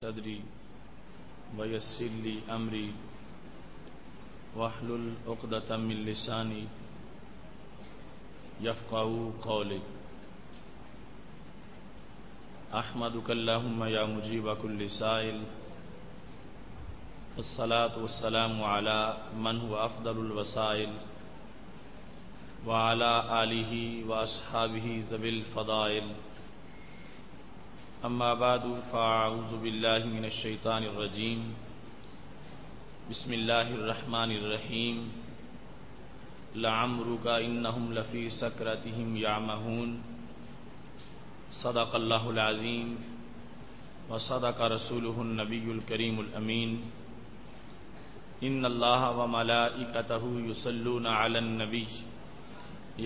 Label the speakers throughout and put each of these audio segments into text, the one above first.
Speaker 1: صدری ویسر لی امری واحلل عقدۃ من لسانی یفقہوا قولی احمدک اللہم یا مجیب کل سائل والصلاة والسلام علی من هو افضل الوسائل وعلى آلہ واصحابہ ذوی الفضائل اما بعد فاعوذ باللہ من الشیطان الرجیم بسم اللہ الرحمن الرحیم لعمرک انہم لفی سکرتہم یعمہون صدق اللہ العظیم وصدق رسولہ النبی الکریم الامین ان اللہ وملائکتہ یصلون علی النبی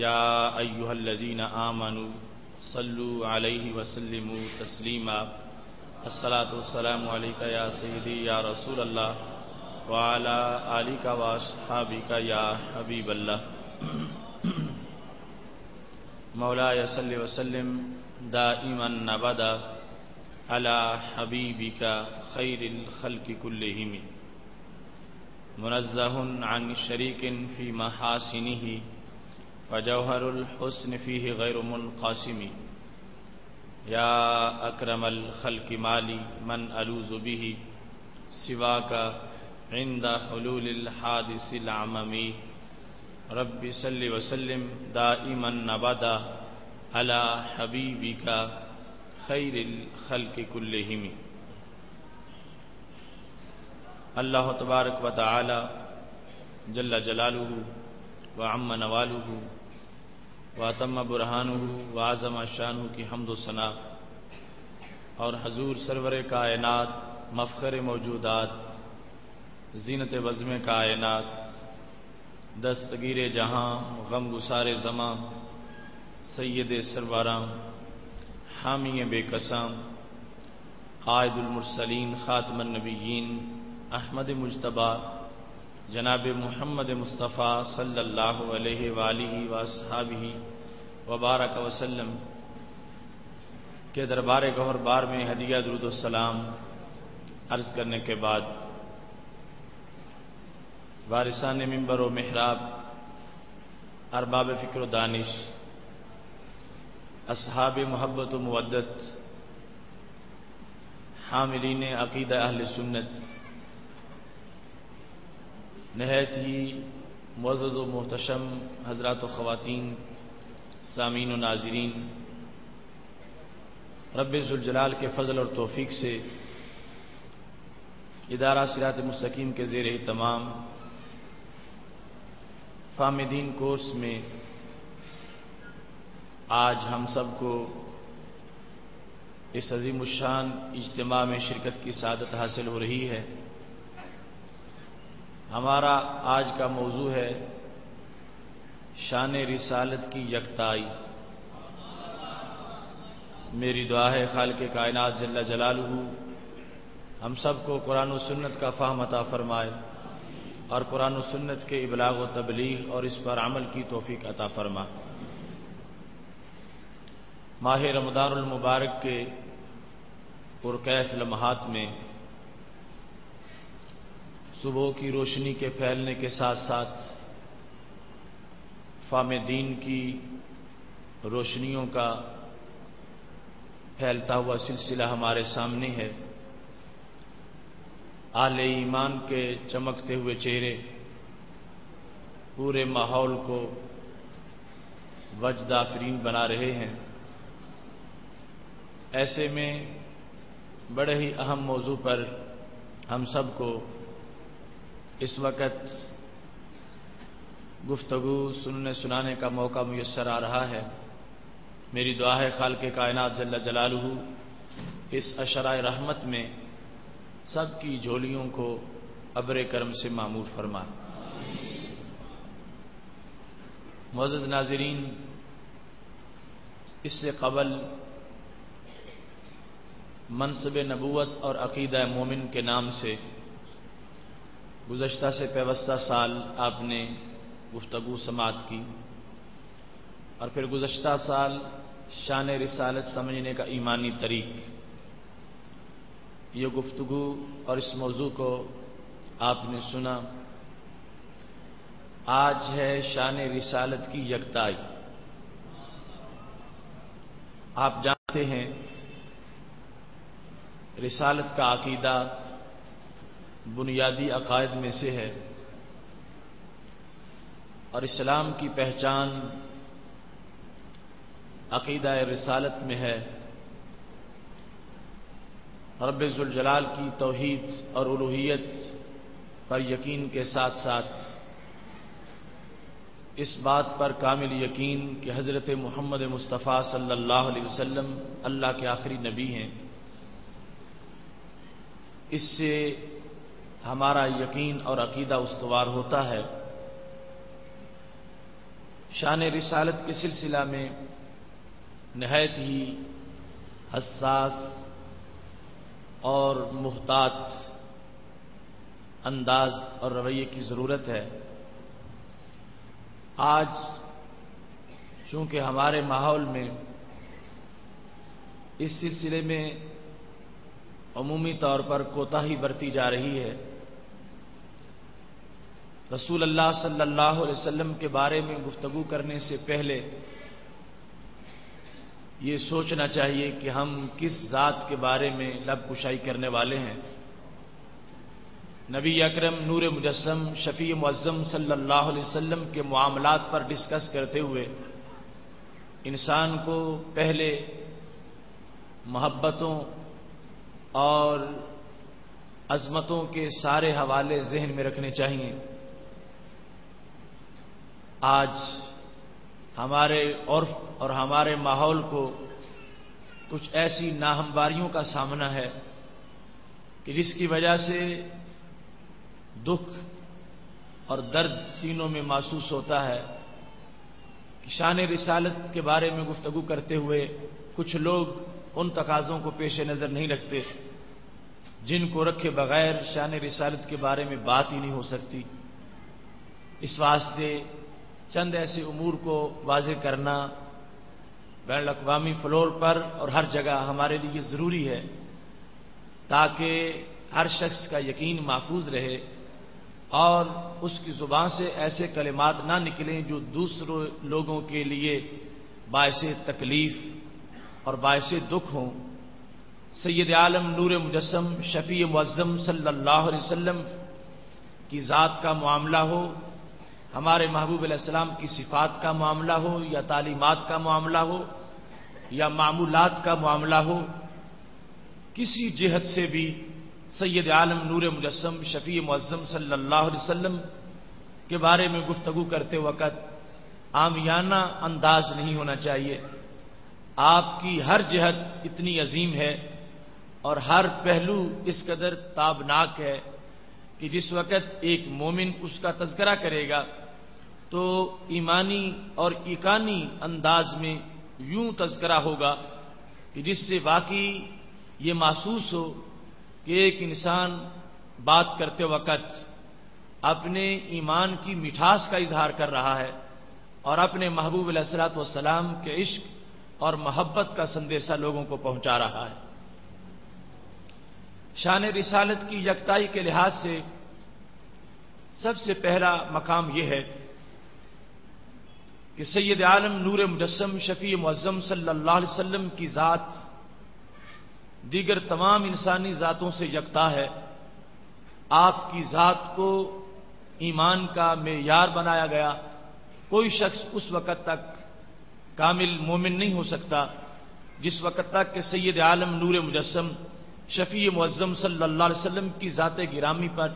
Speaker 1: یا ایہا الذین آمنوا صلوا علیہ وسلموا تسلیما الصلاۃ والسلام علیک یا سیدی یا رسول اللہ وعلی آلک واصحابک یا حبیب اللہ مولایا صلی وسلم دائما ابدا علی حبیبک خیر الخلق کلہم منزہ عن شریک فی محاسنہ فجوہر الحسن فیہ غیر منقاسم یا اکرم الخلق مالی من الوذ بہ سواک عند حلول الحادث العممی رب صلی وسلم دائما ابدا علی حبیبک خیر الخلق کلہم۔ اللہ تبارک و تعالی جل جلالہ وعم نوالہ واتم برہانہ وعظم شانہ کی حمد و ثنا اور حضور سرور کائنات مفخر موجودات زینت بزم کائنات دستگیر جہاں غم گسار زماں سید سرواراں حامی بے قسام قائد المرسلین خاتم النبیین احمد مجتبی جناب محمد مصطفیٰ صلی اللہ علیہ وآلہ وصحابہ وبارک وسلم کے دربار گوہر بار میں ہدیہ درود السلام عرض کرنے کے بعد وارثان منبر و محراب ارباب فکر و دانش اصحاب محبت و مودت حاملین عقیدہ اہل سنت نہایت ہی معزز و محتشم حضرات و خواتین سامعین و ناظرین، رب ذوالجلال کے فضل اور توفیق سے ادارہ صراط مستقیم کے زیر اہتمام فہم دین کورس میں آج ہم سب کو اس عظیم الشان اجتماع میں شرکت کی سعادت حاصل ہو رہی ہے۔ ہمارا آج کا موضوع ہے شان رسالت کی یکتائی۔ میری دعا ہے خالق کائنات جل جلالہ ہم سب کو قرآن و سنت کا فہم عطا فرمائے اور قرآن و سنت کے ابلاغ و تبلیغ اور اس پر عمل کی توفیق عطا فرمائے۔ ماہ رمضان المبارک کے پرکیف لمحات میں صبح کی روشنی کے پھیلنے کے ساتھ ساتھ فہم دین کی روشنیوں کا پھیلتا ہوا سلسلہ ہمارے سامنے ہے۔ اہل ایمان کے چمکتے ہوئے چہرے پورے ماحول کو وجد آفرین بنا رہے ہیں۔ ایسے میں بڑے ہی اہم موضوع پر ہم سب کو اس وقت گفتگو سننے سنانے کا موقع میسر آ رہا ہے۔ میری دعا ہے خالق کائنات جل جلالہ اس عشرۂ رحمت میں سب کی جھولیوں کو ابر کرم سے معمور فرمائے۔ معزز ناظرین، اس سے قبل منصب نبوت اور عقیدہ مومن کے نام سے گزشتہ سے پیوستہ سال آپ نے گفتگو سماعت کی، اور پھر گزشتہ سال شان رسالت سمجھنے کا ایمانی طریق، یہ گفتگو اور اس موضوع کو آپ نے سنا۔ آج ہے شان رسالت کی یکتائی۔ آپ جانتے ہیں رسالت کا عقیدہ بنیادی عقائد میں سے ہے اور اسلام کی پہچان عقیدہ رسالت میں ہے۔ رب ذوالجلال کی توحید اور الوہیت پر یقین کے ساتھ ساتھ اس بات پر کامل یقین کہ حضرت محمد مصطفیٰ صلی اللہ علیہ وسلم اللہ کے آخری نبی ہیں، اس سے ہمارا یقین اور عقیدہ استوار ہوتا ہے۔ شان رسالت کے سلسلہ میں نہایت ہی حساس اور محتاط انداز اور رویے کی ضرورت ہے۔ آج چونکہ ہمارے ماحول میں اس سلسلے میں عمومی طور پر کوتاہی برتی جا رہی ہے، رسول اللہ صلی اللہ علیہ وسلم کے بارے میں گفتگو کرنے سے پہلے یہ سوچنا چاہیے کہ ہم کس ذات کے بارے میں لب کشائی کرنے والے ہیں۔ نبی اکرم نور مجسم شفیع معظم صلی اللہ علیہ وسلم کے معاملات پر ڈسکس کرتے ہوئے انسان کو پہلے محبتوں اور عظمتوں کے سارے حوالے ذہن میں رکھنے چاہیے۔ آج ہمارے عرف اور ہمارے ماحول کو کچھ ایسی ناہمواریوں کا سامنا ہے کہ جس کی وجہ سے دکھ اور درد سینوں میں محسوس ہوتا ہے کہ شان رسالت کے بارے میں گفتگو کرتے ہوئے کچھ لوگ ان تقاضوں کو پیش نظر نہیں رکھتے جن کو رکھے بغیر شان رسالت کے بارے میں بات ہی نہیں ہو سکتی۔ اس واسطے چند ایسے امور کو واضح کرنا بین الاقوامی فلور پر اور ہر جگہ ہمارے لیے ضروری ہے تاکہ ہر شخص کا یقین محفوظ رہے اور اس کی زبان سے ایسے کلمات نہ نکلیں جو دوسرے لوگوں کے لیے باعث تکلیف اور باعث دکھ ہوں۔ سید عالم نور مجسم شفیع معظم صلی اللہ علیہ وسلم کی ذات کا معاملہ ہو، ہمارے محبوب علیہ السلام کی صفات کا معاملہ ہو یا تعلیمات کا معاملہ ہو یا معمولات کا معاملہ ہو، کسی جہت سے بھی سید عالم نور مجسم شفیع معظم صلی اللہ علیہ وسلم کے بارے میں گفتگو کرتے وقت عامیانہ انداز نہیں ہونا چاہیے۔ آپ کی ہر جہت اتنی عظیم ہے اور ہر پہلو اس قدر تابناک ہے کہ جس وقت ایک مومن اس کا تذکرہ کرے گا تو ایمانی اور ایقانی انداز میں یوں تذکرہ ہوگا کہ جس سے واقعی یہ محسوس ہو کہ ایک انسان بات کرتے وقت اپنے ایمان کی مٹھاس کا اظہار کر رہا ہے اور اپنے محبوب علیہ الصلوۃ والسلام کے عشق اور محبت کا سندیشہ لوگوں کو پہنچا رہا ہے۔ شان رسالت کی یکتائی کے لحاظ سے سب سے پہلا مقام یہ ہے کہ سید عالم نور مجسم شفیع معظم صلی اللہ علیہ وسلم کی ذات دیگر تمام انسانی ذاتوں سے یکتا ہے۔ آپ کی ذات کو ایمان کا معیار بنایا گیا۔ کوئی شخص اس وقت تک کامل مومن نہیں ہو سکتا جس وقت تک کہ سید عالم نور مجسم شفیع معظم صلی اللہ علیہ وسلم کی ذات گرامی پر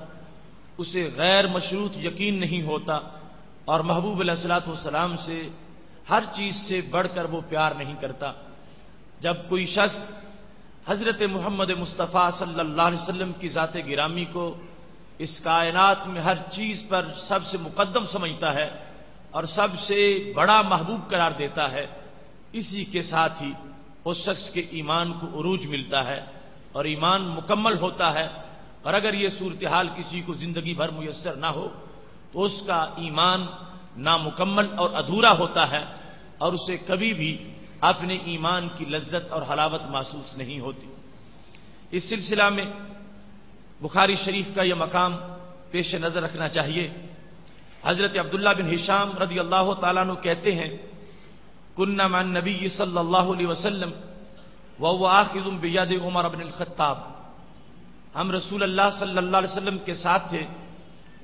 Speaker 1: اسے غیر مشروط یقین نہیں ہوتا اور محبوب علیہ الصلوۃ والسلام سے ہر چیز سے بڑھ کر وہ پیار نہیں کرتا۔ جب کوئی شخص حضرت محمد مصطفیٰ صلی اللہ علیہ وسلم کی ذات گرامی کو اس کائنات میں ہر چیز پر سب سے مقدم سمجھتا ہے اور سب سے بڑا محبوب قرار دیتا ہے، اسی کے ساتھ ہی اس شخص کے ایمان کو عروج ملتا ہے اور ایمان مکمل ہوتا ہے۔ اور اگر یہ صورتحال کسی کو زندگی بھر میسر نہ ہو تو اس کا ایمان نامکمل اور ادھورا ہوتا ہے اور اسے کبھی بھی اپنے ایمان کی لذت اور حلاوت محسوس نہیں ہوتی۔ اس سلسلہ میں بخاری شریف کا یہ مقام پیش نظر رکھنا چاہیے۔ حضرت عبداللہ بن ہشام رضی اللہ تعالیٰ عنہ کہتے ہیں کننا مع النبی صلی اللہ علیہ وسلم وهو آخذ بید عمر بن الخطاب، ہم رسول اللہ صلی اللہ علیہ وسلم کے ساتھ تھے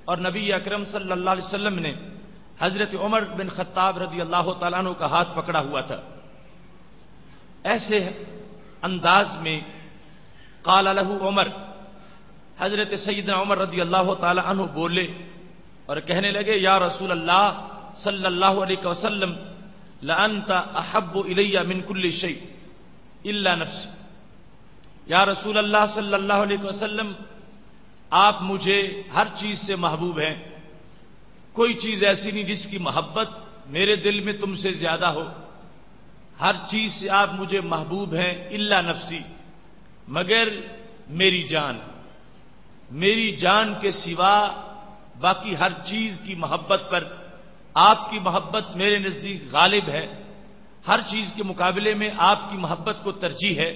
Speaker 1: اور نبی اکرم صلی اللہ علیہ وسلم نے حضرت عمر بن خطاب رضی اللہ تعالیٰ عنہ کا ہاتھ پکڑا ہوا تھا۔ ایسے انداز میں قال له عمر، حضرت سیدنا عمر رضی اللہ تعالیٰ عنہ بولے اور کہنے لگے یا رسول اللہ صلی اللہ علیہ وسلم لأنت احب الی من کل شیء الا نفسی، یا رسول اللہ صلی اللہ علیہ وسلم آپ مجھے ہر چیز سے محبوب ہیں، کوئی چیز ایسی نہیں جس کی محبت میرے دل میں تم سے زیادہ ہو، ہر چیز سے آپ مجھے محبوب ہیں الا نفسی، مگر میری جان کے سوا باقی ہر چیز کی محبت پر آپ کی محبت میرے نزدیک غالب ہے، ہر چیز کے مقابلے میں آپ کی محبت کو ترجیح ہے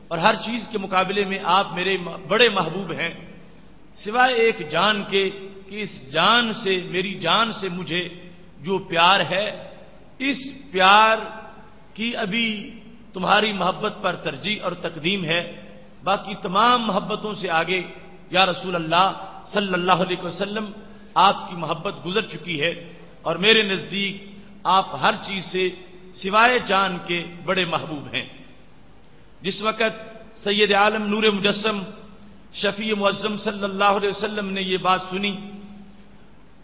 Speaker 1: اور ہر چیز کے مقابلے میں آپ میرے بڑے محبوب ہیں، سوائے ایک جان کے کہ اس جان سے میری جان سے مجھے جو پیار ہے اس پیار کی ابھی تمہاری محبت پر ترجیح اور تقدیم ہے، باقی تمام محبتوں سے آگے یا رسول اللہ صلی اللہ علیہ وسلم آپ کی محبت گزر چکی ہے اور میرے نزدیک آپ ہر چیز سے سوائے جان کے بڑے محبوب ہیں۔ جس وقت سید عالم نور مجسم شفیع معظم صلی اللہ علیہ وسلم نے یہ بات سنی،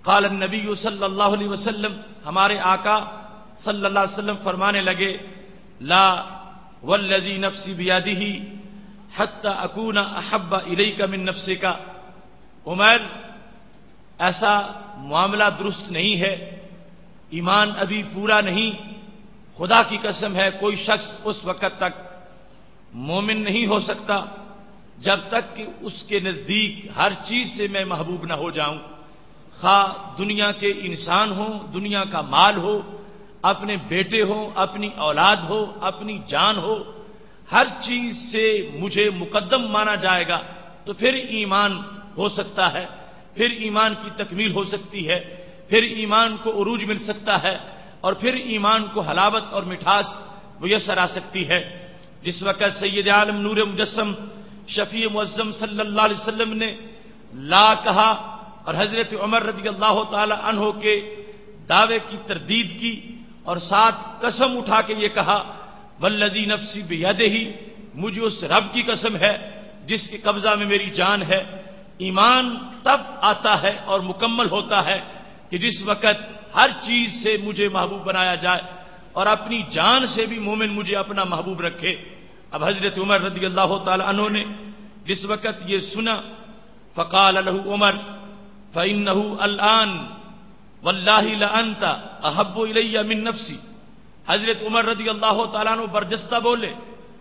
Speaker 1: قال النبی صلی اللہ علیہ وسلم، ہمارے آقا صلی اللہ علیہ وسلم فرمانے لگے لا والذی نفسی بیدہ حتی اکون احب الیک من نفسک، عمر ایسا معاملہ درست نہیں ہے، ایمان ابھی پورا نہیں، خدا کی قسم ہے کوئی شخص اس وقت تک مومن نہیں ہو سکتا جب تک کہ اس کے نزدیک ہر چیز سے میں محبوب نہ ہو جاؤں، خواہ دنیا کے انسان ہوں، دنیا کا مال ہو، اپنے بیٹے ہوں، اپنی اولاد ہو، اپنی جان ہو، ہر چیز سے مجھے مقدم مانا جائے گا تو پھر ایمان ہو سکتا ہے، پھر ایمان کی تکمیل ہو سکتی ہے، پھر ایمان کو عروج مل سکتا ہے اور پھر ایمان کو حلاوت اور مٹھاس میسر آ سکتی ہے۔ جس وقت سید عالم نور مجسم شفیع معظم صلی اللہ علیہ وسلم نے لا کہا اور حضرت عمر رضی اللہ تعالی عنہ کے دعوے کی تردید کی اور ساتھ قسم اٹھا کے یہ کہا والذی نفسی بیدہ، مجھے اس رب کی قسم ہے جس کے قبضہ میں میری جان ہے، ایمان تب آتا ہے اور مکمل ہوتا ہے کہ جس وقت ہر چیز سے مجھے محبوب بنایا جائے اور اپنی جان سے بھی مومن مجھے اپنا محبوب رکھے۔ اب حضرت عمر رضی اللہ تعالی عنہ نے جس وقت یہ سنا فقال له عمر فإنه الآن واللہ لأنت احب الی من نفسی، حضرت عمر رضی اللہ تعالیٰ عنہ برجستہ بولے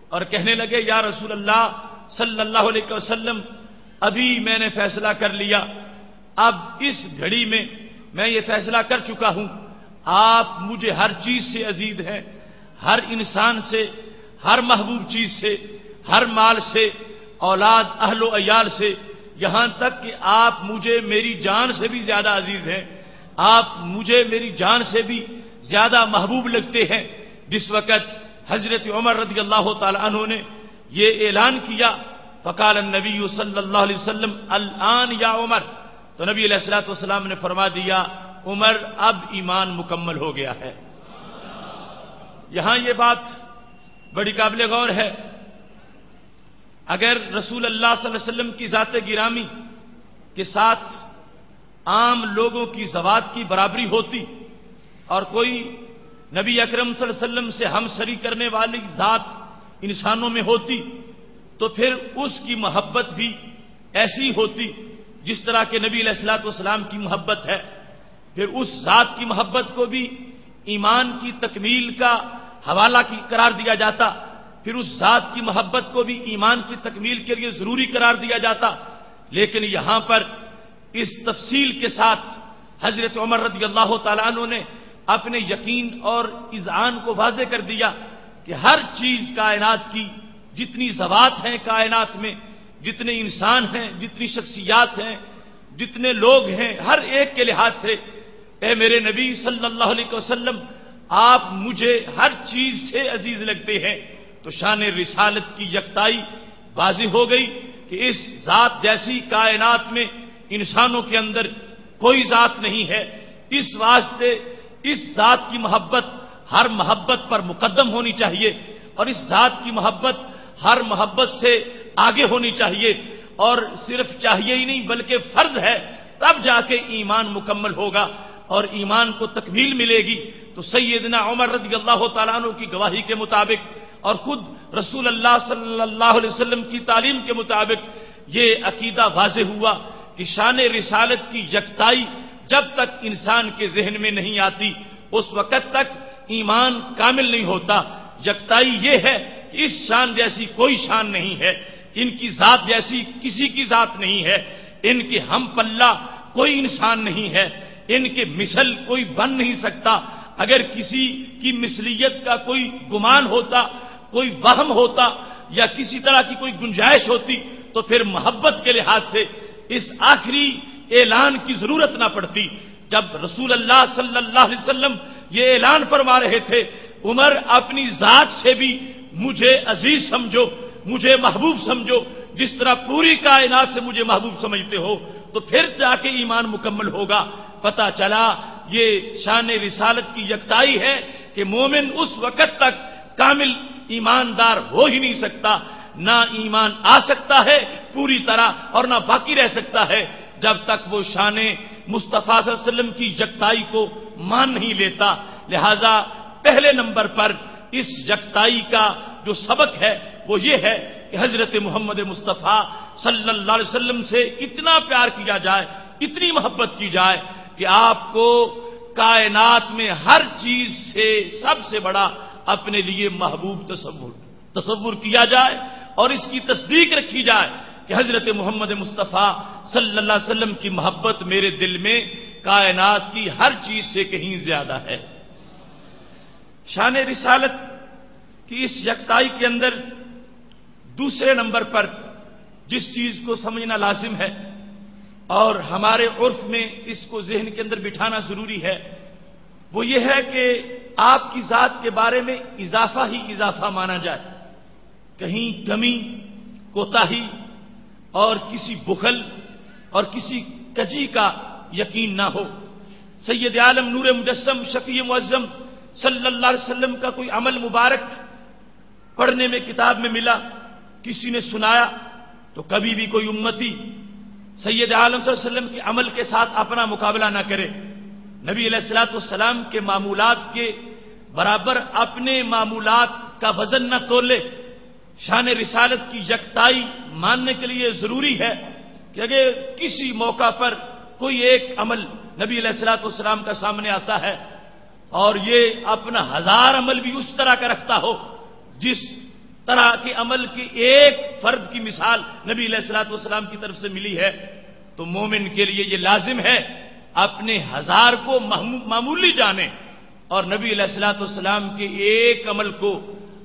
Speaker 1: اور کہنے لگے یا رسول اللہ صلی اللہ علیہ وسلم ابھی میں نے فیصلہ کر لیا، اب اس گھڑی میں میں یہ فیصلہ کر چکا ہوں، آپ مجھے ہر چیز سے عزیز ہیں، ہر انسان سے، ہر محبوب چیز سے، ہر مال سے، اولاد اہل و عیال سے، یہاں تک کہ آپ مجھے میری جان سے بھی زیادہ عزیز ہیں، آپ مجھے میری جان سے بھی زیادہ محبوب لگتے ہیں۔ جس وقت حضرت عمر رضی اللہ تعالی عنہ نے یہ اعلان کیا فقال النبی صلی اللہ علیہ وسلم الآن یا عمر، تو نبی علیہ الصلوۃ والسلام نے فرما دیا عمر اب ایمان مکمل ہو گیا ہے۔ یہاں یہ بات بڑی قابل غور ہے، اگر رسول اللہ صلی اللہ علیہ وسلم کی ذات گرامی کے ساتھ عام لوگوں کی ذوات کی برابری ہوتی اور کوئی نبی اکرم صلی اللہ علیہ وسلم سے ہمسری کرنے والی ذات انسانوں میں ہوتی تو پھر اس کی محبت بھی ایسی ہوتی جس طرح کے نبی علیہ الصلوۃ والسلام کی محبت ہے، پھر اس ذات کی محبت کو بھی ایمان کی تکمیل کا حوالہ قرار دیا جاتا، پھر اس ذات کی محبت کو بھی ایمان کی تکمیل کے لیے ضروری قرار دیا جاتا، لیکن یہاں پر اس تفصیل کے ساتھ حضرت عمر رضی اللہ تعالیٰ عنہ نے اپنے یقین اور اذعان کو واضح کر دیا کہ ہر چیز کائنات کی جتنی ذوات ہیں کائنات میں جتنے انسان ہیں، جتنی شخصیات ہیں، جتنے لوگ ہیں، ہر ایک کے لحاظ سے اے میرے نبی صلی اللہ علیہ وسلم آپ مجھے ہر چیز سے عزیز لگتے ہیں۔ تو شان رسالت کی یکتائی واضح ہو گئی کہ اس ذات جیسی کائنات میں انسانوں کے اندر کوئی ذات نہیں ہے، اس واسطے اس ذات کی محبت ہر محبت پر مقدم ہونی چاہیے، اور اس ذات کی محبت ہر محبت سے آگے ہونی چاہیے، اور صرف چاہیے ہی نہیں بلکہ فرض ہے، تب جا کے ایمان مکمل ہوگا اور ایمان کو تکمیل ملے گی۔ تو سیدنا عمر رضی اللہ تعالیٰ عنہ کی گواہی کے مطابق اور خود رسول اللہ صلی اللہ علیہ وسلم کی تعلیم کے مطابق یہ عقیدہ واضح ہوا کہ شان رسالت کی یکتائی جب تک انسان کے ذہن میں نہیں آتی اس وقت تک ایمان کامل نہیں ہوتا۔ یکتائی یہ ہے کہ اس شان جیسی کوئی شان نہیں ہے، ان کی ذات جیسی کسی کی ذات نہیں ہے، ان کے ہم پلہ کوئی انسان نہیں ہے، ان کے مثل کوئی بن نہیں سکتا۔ اگر کسی کی مثلیت کا کوئی گمان ہوتا، کوئی وہم ہوتا یا کسی طرح کی کوئی گنجائش ہوتی تو پھر محبت کے لحاظ سے اس آخری اعلان کی ضرورت نہ پڑتی۔ جب رسول اللہ صلی اللہ علیہ وسلم یہ اعلان فرما رہے تھے عمر اپنی ذات سے بھی مجھے عزیز سمجھو، مجھے محبوب سمجھو، جس طرح پوری کائنات سے مجھے محبوب سمجھتے ہو، تو پھر جا کے ایمان مکمل ہوگا۔ پتہ چلا یہ شان رسالت کی یکتائی ہے کہ مومن اس وقت تک کامل ایماندار ہو ہی نہیں سکتا، نہ ایمان آ سکتا ہے پوری طرح اور نہ باقی رہ سکتا ہے جب تک وہ شان مصطفیٰ صلی اللہ علیہ وسلم کی یکتائی کو مان نہیں لیتا۔ لہذا پہلے نمبر پر اس یکتائی کا جو سبق ہے وہ یہ ہے کہ حضرت محمد مصطفیٰ صلی اللہ علیہ وسلم سے اتنا پیار کیا جائے، اتنی محبت کی جائے کہ آپ کو کائنات میں ہر چیز سے سب سے بڑا اپنے لیے محبوب تصور کیا جائے اور اس کی تصدیق رکھی جائے کہ حضرت محمد مصطفیٰ صلی اللہ علیہ وسلم کی محبت میرے دل میں کائنات کی ہر چیز سے کہیں زیادہ ہے۔ شان رسالت کی اس یکتائی کے اندر دوسرے نمبر پر جس چیز کو سمجھنا لازم ہے اور ہمارے عرف میں اس کو ذہن کے اندر بٹھانا ضروری ہے وہ یہ ہے کہ آپ کی ذات کے بارے میں اضافہ ہی اضافہ مانا جائے، کہیں کمی، کوتاہی اور کسی بخل اور کسی کجی کا یقین نہ ہو۔ سید عالم نور مجسم شفیع معظم صلی اللہ علیہ وسلم کا کوئی عمل مبارک پڑھنے میں کتاب میں ملا، کسی نے سنایا، تو کبھی بھی کوئی امتی سید عالم صلی اللہ علیہ وسلم کے عمل کے ساتھ اپنا مقابلہ نہ کرے، نبی علیہ الصلوۃ والسلام کے معمولات کے برابر اپنے معمولات کا وزن نہ تولے۔ شان رسالت کی یکتائی ماننے کے لیے ضروری ہے کہ اگر کسی موقع پر کوئی ایک عمل نبی علیہ الصلوۃ والسلام کا سامنے آتا ہے اور یہ اپنا 1000 عمل بھی اس طرح کا رکھتا ہو جس طرح کے عمل کی ایک فرد کی مثال نبی علیہ الصلوۃ والسلام کی طرف سے ملی ہے، تو مومن کے لیے یہ لازم ہے اپنے 1000 کو معمولی جانے اور نبی علیہ الصلوۃ والسلام کے ایک عمل کو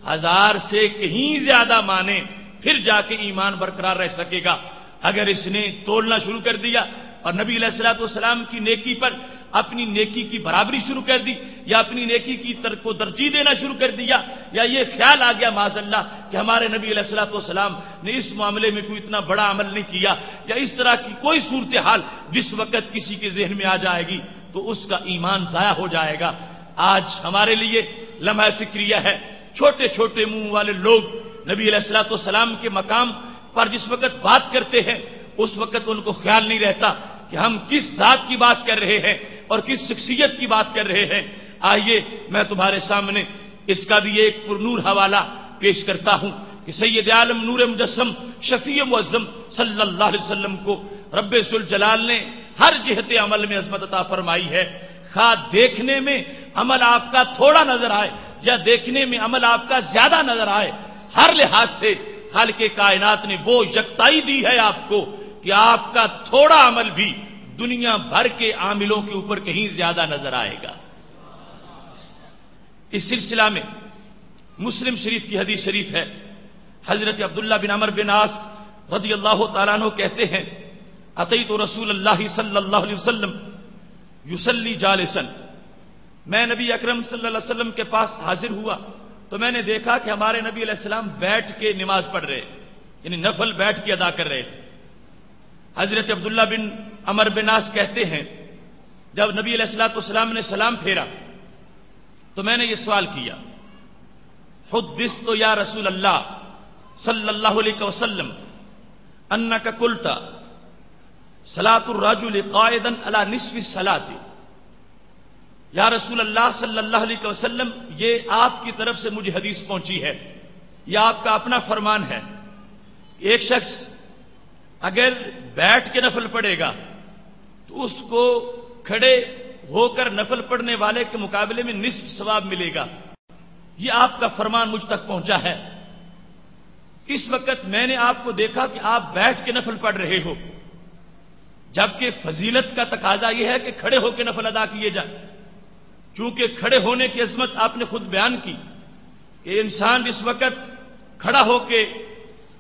Speaker 1: 1000 سے کہیں زیادہ مانے، پھر جا کے ایمان برقرار رہ سکے گا۔ اگر اس نے تولنا شروع کر دیا اور نبی علیہ الصلوۃ والسلام کی نیکی پر اپنی نیکی کی برابری شروع کر دی یا اپنی نیکی کی کو ترجیح دینا شروع کر دیا، یا یہ خیال آ گیا معاذ اللہ کہ ہمارے نبی علیہ الصلوۃ والسلام نے اس معاملے میں کوئی اتنا بڑا عمل نہیں کیا، یا اس طرح کی کوئی صورتحال جس وقت کسی کے ذہن میں آ جائے گی تو اس کا ایمان ضائع ہو جائے گا۔ آج ہمارے لیے لمحہ فکریہ ہے، چھوٹے چھوٹے منہ والے لوگ نبی علیہ الصلوۃ والسلام کے مقام پر جس وقت بات کرتے ہیں اس وقت ان کو خیال نہیں رہتا کہ ہم کس ذات کی بات کر رہے ہیں اور کس شخصیت کی بات کر رہے ہیں۔ آئیے میں تمہارے سامنے اس کا بھی ایک پرنور حوالہ پیش کرتا ہوں کہ سید عالم نور مجسم شفیع معظم صلی اللہ علیہ وسلم کو رب ذوالجلال نے ہر جہت عمل میں عظمت عطا فرمائی ہے، خواہ دیکھنے میں عمل آپ کا تھوڑا نظر آئے یا دیکھنے میں عمل آپ کا زیادہ نظر آئے، ہر لحاظ سے خالق کائنات نے وہ یکتائی دی ہے آپ کو کہ آپ کا تھوڑا عمل بھی دنیا بھر کے عاملوں کے اوپر کہیں زیادہ نظر آئے گا۔ اس سلسلہ میں مسلم شریف کی حدیث شریف ہے، حضرت عبداللہ بن عمر بن عاص
Speaker 2: رضی اللہ تعالیٰ عنہ کہتے ہیں اتیت رسول اللہ صلی اللہ علیہ وسلم یصلی جالسا، میں نبی اکرم صلی اللہ علیہ وسلم کے پاس حاضر ہوا تو میں نے دیکھا کہ ہمارے نبی علیہ السلام بیٹھ کے نماز پڑھ رہے، یعنی نفل بیٹھ کے ادا کر رہے تھے۔ حضرت عبداللہ بن عمر بن عاص کہتے ہیں جب نبی علیہ السلام نے سلام پھیرا تو میں نے یہ سوال کیا، حدثت یا رسول اللہ صلی اللہ علیہ وسلم انک قلت صلاۃ الرجل قائدا علی نصف الصلاۃ، یا رسول اللہ صلی اللہ علیہ وسلم یہ آپ کی طرف سے مجھے حدیث پہنچی ہے، یہ آپ کا اپنا فرمان ہے، ایک شخص اگر بیٹھ کے نفل پڑھے گا تو اس کو کھڑے ہو کر نفل پڑھنے والے کے مقابلے میں نصف ثواب ملے گا، یہ آپ کا فرمان مجھ تک پہنچا ہے۔ اس وقت میں نے آپ کو دیکھا کہ آپ بیٹھ کے نفل پڑھ رہے ہو، جبکہ فضیلت کا تقاضا یہ ہے کہ کھڑے ہو کے نفل ادا کیے جائیں، چونکہ کھڑے ہونے کی عظمت آپ نے خود بیان کی کہ انسان اس وقت کھڑا ہو کے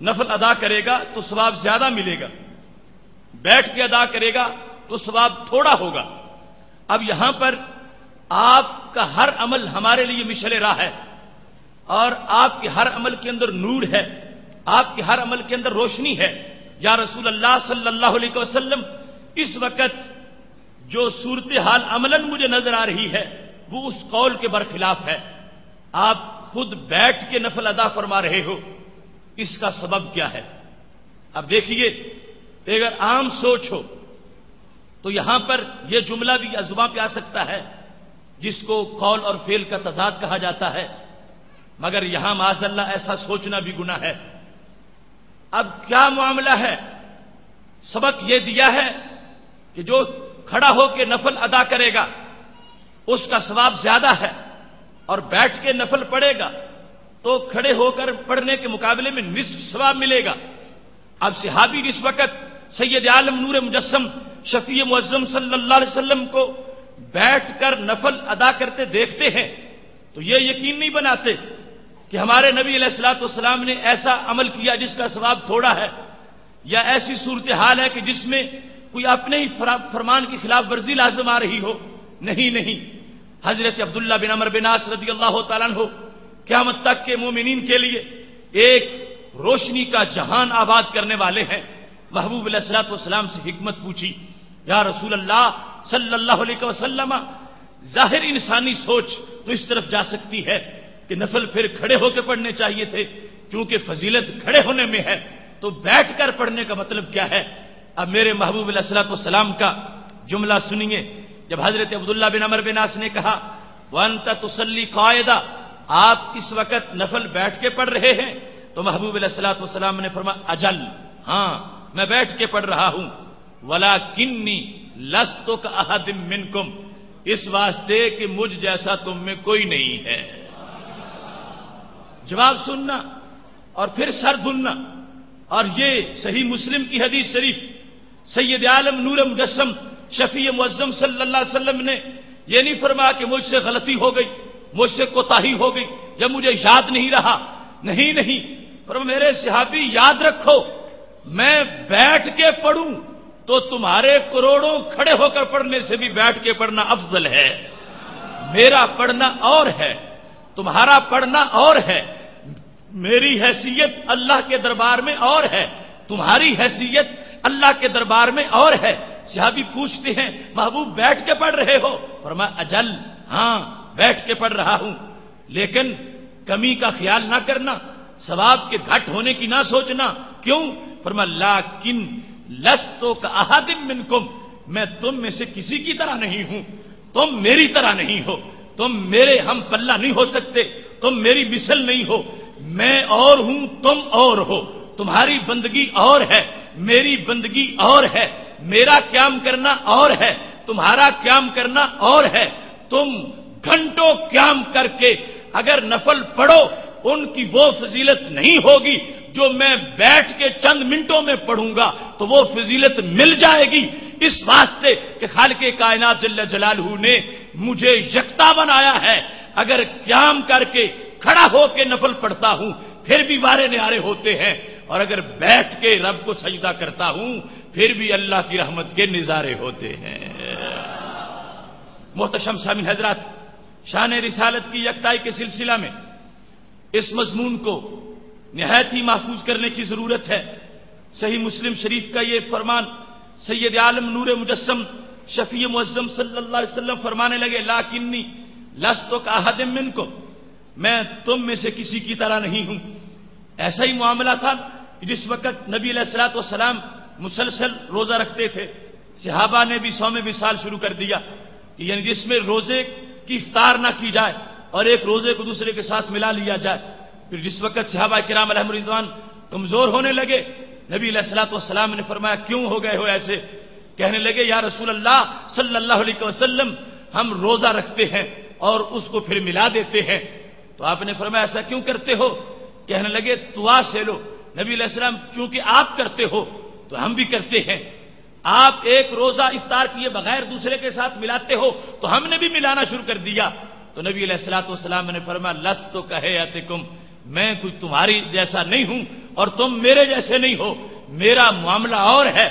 Speaker 2: نفل ادا کرے گا تو ثواب زیادہ ملے گا، بیٹھ کے ادا کرے گا تو ثواب تھوڑا ہوگا۔ اب یہاں پر آپ کا ہر عمل ہمارے لیے مشعل راہ ہے، اور آپ کے ہر عمل کے اندر نور ہے، آپ کے ہر عمل کے اندر روشنی ہے۔ یا رسول اللہ صلی اللہ علیہ وسلم اس وقت جو صورتحال عملاً مجھے نظر آ رہی ہے وہ اس قول کے برخلاف ہے، آپ خود بیٹھ کے نفل ادا فرما رہے ہو، اس کا سبب کیا ہے؟ اب دیکھیے، اگر عام سوچ ہو تو یہاں پر یہ جملہ بھی زبان پہ آ سکتا ہے جس کو قول اور فعل کا تضاد کہا جاتا ہے، مگر یہاں معاذ اللہ ایسا سوچنا بھی گناہ ہے۔ اب کیا معاملہ ہے؟ سبق یہ دیا ہے کہ جو کھڑا ہو کے نفل ادا کرے گا اس کا ثواب زیادہ ہے، اور بیٹھ کے نفل پڑھے گا تو کھڑے ہو کر پڑھنے کے مقابلے میں نصف ثواب ملے گا۔ اب صحابی اس وقت سید عالم نور مجسم شفیع معظم صلی اللہ علیہ وسلم کو بیٹھ کر نفل ادا کرتے دیکھتے ہیں تو یہ یقین نہیں بناتے کہ ہمارے نبی علیہ الصلوۃ والسلام نے ایسا عمل کیا جس کا ثواب تھوڑا ہے، یا ایسی صورتحال ہے کہ جس میں کوئی اپنے ہی فرمان کی خلاف ورزی لازم آ رہی ہو۔ نہیں، حضرت عبداللہ بن عمر بن عاص رضی اللہ تعالیٰ عنہ قیامت تک کے مومنین کے لیے ایک روشنی کا جہان آباد کرنے والے ہیں۔ محبوب علیہ الصلوۃ والسلام سے حکمت پوچھی، یا رسول اللہ صلی اللہ علیہ وسلم، ظاہر انسانی سوچ تو اس طرف جا سکتی ہے کہ نفل پھر کھڑے ہو کے پڑھنے چاہیے تھے، کیونکہ فضیلت کھڑے ہونے میں ہے، تو بیٹھ کر پڑھنے کا مطلب کیا ہے؟ اب میرے محبوب علیہ الصلوۃ والسلام کا جملہ سنیے، جب حضرت عبداللہ بن عمر بن عاص نے کہا وَأَنْتَ تُصَلِّي قَاعِدًا، آپ اس وقت نفل بیٹھ کے پڑھ رہے ہیں، تو محبوب علیہ الصلوۃ والسلام نے فرمایا اجل، ہاں میں بیٹھ کے پڑھ رہا ہوں، وَلَكِنِّي لَسْتُ كَأَحَدٍ مِّنكُمْ، اس واسطے کہ مجھ جیسا تم میں کوئی نہیں ہے۔ جواب سننا اور پھر سر دھلنا، اور یہ صحیح مسلم کی حدیث شریف، سید عالم نور مجسم شفیع معظم صلی اللہ علیہ وسلم نے یہ نہیں فرمایا کہ مجھ سے غلطی ہو گئی، مجھ سے کوتاہی ہو گئی جب مجھے یاد نہیں رہا، نہیں، فرمایا میرے صحابی یاد رکھو، میں بیٹھ کے پڑھوں تو تمہارے کروڑوں کھڑے ہو کر پڑھنے سے بھی بیٹھ کے پڑھنا افضل ہے۔ میرا پڑھنا اور ہے، تمہارا پڑھنا اور ہے، میری حیثیت اللہ کے دربار میں اور ہے، تمہاری حیثیت اللہ کے دربار میں اور ہے۔ صحابی پوچھتے ہیں محبوب بیٹھ کے پڑھ رہے ہو؟ فرمایا اجل، ہاں بیٹھ کے پڑھ رہا ہوں، لیکن کمی کا خیال نہ کرنا، ثواب کے گھٹ ہونے کی نہ سوچنا۔ کیوں؟ فرمایا لیکن لستو کاحد منکم، میں تم میں سے کسی کی طرح نہیں ہوں، تم میری طرح نہیں ہو، تم میرے ہم پلہ نہیں ہو سکتے، تم میری مثل نہیں ہو، میں اور ہوں تم اور ہو، تمہاری بندگی اور ہے میری بندگی اور ہے، میرا قیام کرنا اور ہے تمہارا قیام کرنا اور ہے۔ تم گھنٹوں قیام کر کے اگر نفل پڑھو ان کی وہ فضیلت نہیں ہوگی جو میں بیٹھ کے چند منٹوں میں پڑھوں گا تو وہ فضیلت مل جائے گی، اس واسطے کہ خالق کائنات جل جلالہ نے مجھے یکتا بنایا ہے۔ اگر قیام کر کے کھڑا ہو کے نفل پڑھتا ہوں پھر بھی وارے نیارے ہوتے ہیں، اور اگر بیٹھ کے رب کو سجدہ کرتا ہوں پھر بھی اللہ کی رحمت کے نظارے ہوتے ہیں۔ محتشم سامعین حضرات، شان رسالت کی یکتائی کے سلسلہ میں اس مضمون کو نہایت ہی محفوظ کرنے کی ضرورت ہے۔ صحیح مسلم شریف کا یہ فرمان سید عالم نور مجسم شفیع معظم صلی اللہ علیہ وسلم فرمانے لگے، لاکنی لست کاحد منکم، میں تم میں سے کسی کی طرح نہیں ہوں۔ ایسا ہی معاملہ تھا جس وقت نبی علیہ الصلوۃ والسلام مسلسل روزہ رکھتے تھے، صحابہ نے بھی صوم وصال شروع کر دیا، یعنی جس میں روزے کی افطار نہ کی جائے اور ایک روزے کو دوسرے کے ساتھ ملا لیا جائے۔ پھر جس وقت صحابہ کرام علیہم رضوان کمزور ہونے لگے، نبی علیہ الصلوۃ والسلام نے فرمایا کیوں ہو گئے ہو ایسے؟ کہنے لگے یا رسول اللہ صلی اللہ علیہ وسلم ہم روزہ رکھتے ہیں اور اس کو پھر ملا دیتے ہیں۔ تو آپ نے فرمایا ایسا کیوں کرتے ہو؟ کہنے لگے دعا سے لو۔ نبی علیہ السلام چونکہ آپ کرتے ہو تو ہم بھی کرتے ہیں، آپ ایک روزہ افطار کیے بغیر دوسرے کے ساتھ ملاتے ہو تو ہم نے بھی ملانا شروع کر دیا۔ تو نبی علیہ الصلوۃ والسلام نے فرمایا لست کہیاتکم، میں کوئی تمہاری جیسا نہیں ہوں اور تم میرے جیسے نہیں ہو، میرا معاملہ اور ہے،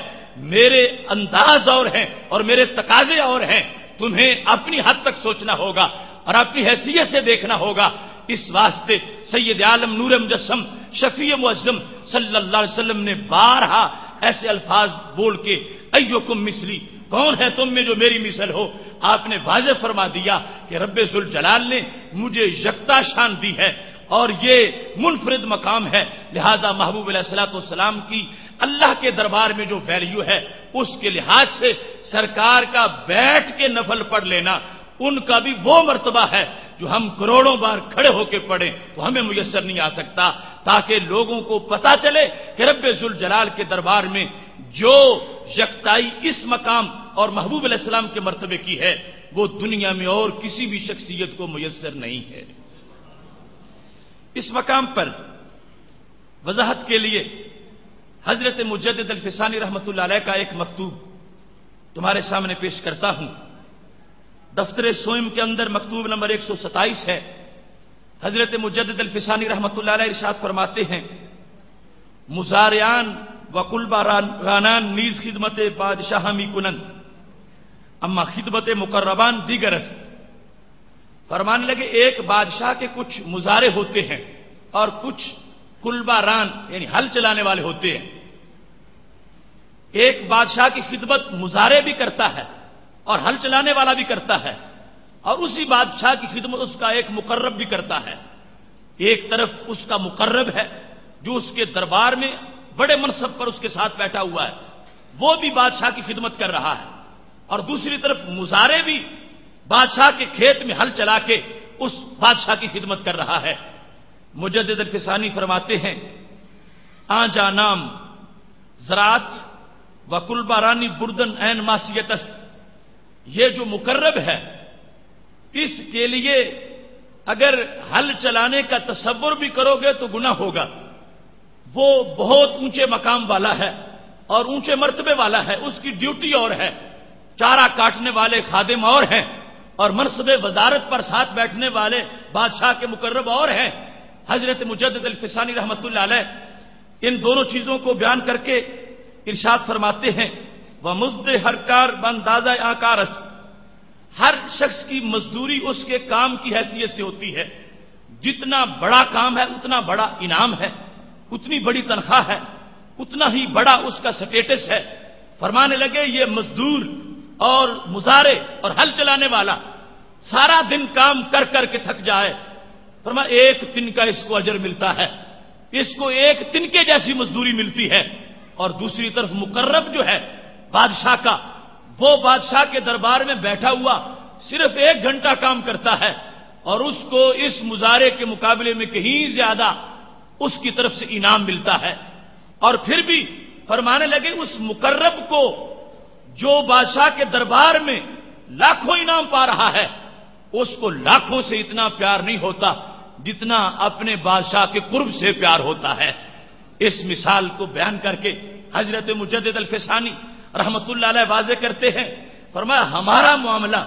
Speaker 2: میرے انداز اور ہیں اور میرے تقاضے اور ہیں، تمہیں اپنی حد تک سوچنا ہوگا اور اپنی حیثیت سے دیکھنا ہوگا۔ اس واسطے سید عالم نور مجسم شفیع معظم صلی اللہ علیہ وسلم نے بارہا ایسے الفاظ بول کے ایکم مثلی، کون ہے تم میں جو میری مثل ہو؟ آپ نے واضح فرما دیا کہ رب ذوالجلال نے مجھے یکتا شان دی ہے اور یہ منفرد مقام ہے، لہذا محبوب علیہ الصلوۃ والسلام کی اللہ کے دربار میں جو ویلیو ہے اس کے لحاظ سے سرکار کا بیٹھ کے نفل پڑھ لینا ان کا بھی وہ مرتبہ ہے جو ہم کروڑوں بار کھڑے ہو کے پڑھیں تو ہمیں میسر نہیں آ سکتا، تاکہ لوگوں کو پتا چلے کہ رب ذوالجلال کے دربار میں جو یکتائی اس مقام اور محبوب علیہ السلام کے مرتبے کی ہے وہ دنیا میں اور کسی بھی شخصیت کو میسر نہیں ہے۔ اس مقام پر وضاحت کے لیے حضرت مجدد الفسانی رحمۃ اللہ علیہ کا ایک مکتوب تمہارے سامنے پیش کرتا ہوں۔ دفتر سوئم کے اندر مکتوب نمبر 127 ہے۔ حضرت مجدد الفسانی رحمۃ اللہ علیہ ارشاد فرماتے ہیں، مزارعان و قلبہ رانان نیز خدمت بادشاہ می کنن اما خدمت مقربان دیگرس۔ فرمانے لگے ایک بادشاہ کے کچھ مزارے ہوتے ہیں اور کچھ قلبہ ران یعنی ہل چلانے والے ہوتے ہیں۔ ایک بادشاہ کی خدمت مزارے بھی کرتا ہے اور ہل چلانے والا بھی کرتا ہے، اور اسی بادشاہ کی خدمت اس کا ایک مقرب بھی کرتا ہے۔ ایک طرف اس کا مقرب ہے جو اس کے دربار میں بڑے منصب پر اس کے ساتھ بیٹھا ہوا ہے، وہ بھی بادشاہ کی خدمت کر رہا ہے، اور دوسری طرف مزارے بھی بادشاہ کے کھیت میں ہل چلا کے اس بادشاہ کی خدمت کر رہا ہے۔ مجدد الفسانی فرماتے ہیں، آجا نام زراعت و قلبہ رانی بردن عین معصیت است۔ یہ جو مقرب ہے اس کے لیے اگر ہل چلانے کا تصور بھی کرو گے تو گناہ ہوگا، وہ بہت اونچے مقام والا ہے اور اونچے مرتبے والا ہے، اس کی ڈیوٹی اور ہے، چارہ کاٹنے والے خادم اور ہیں اور منصب وزارت پر ساتھ بیٹھنے والے بادشاہ کے مقرب اور ہیں۔ حضرت مجدد الفسانی رحمۃ اللہ علیہ ان دونوں چیزوں کو بیان کر کے ارشاد فرماتے ہیں، وَمُزْدِ ہر کار بندازہ آکارس، ہر شخص کی مزدوری اس کے کام کی حیثیت سے ہوتی ہے، جتنا بڑا کام ہے اتنا بڑا انعام ہے، اتنی بڑی تنخواہ ہے، اتنا ہی بڑا اس کا سٹیٹس ہے۔ فرمانے لگے یہ مزدور اور مزارے اور ہل چلانے والا سارا دن کام کر کر کے تھک جائے، فرمایا ایک دن کا اس کو اجر ملتا ہے، اس کو ایک دن کے جیسی مزدوری ملتی ہے۔ اور دوسری طرف مقرب جو ہے بادشاہ کا، وہ بادشاہ کے دربار میں بیٹھا ہوا صرف 1 گھنٹہ کام کرتا ہے اور اس کو اس مزارے کے مقابلے میں کہیں زیادہ اس کی طرف سے انعام ملتا ہے۔ اور پھر بھی فرمانے لگے اس مقرب کو جو بادشاہ کے دربار میں لاکھوں انعام پا رہا ہے اس کو لاکھوں سے اتنا پیار نہیں ہوتا جتنا اپنے بادشاہ کے قرب سے پیار ہوتا ہے۔ اس مثال کو بیان کر کے حضرت مجدد الفسانی رحمت اللہ علیہ واضح کرتے ہیں، فرمایا ہمارا معاملہ،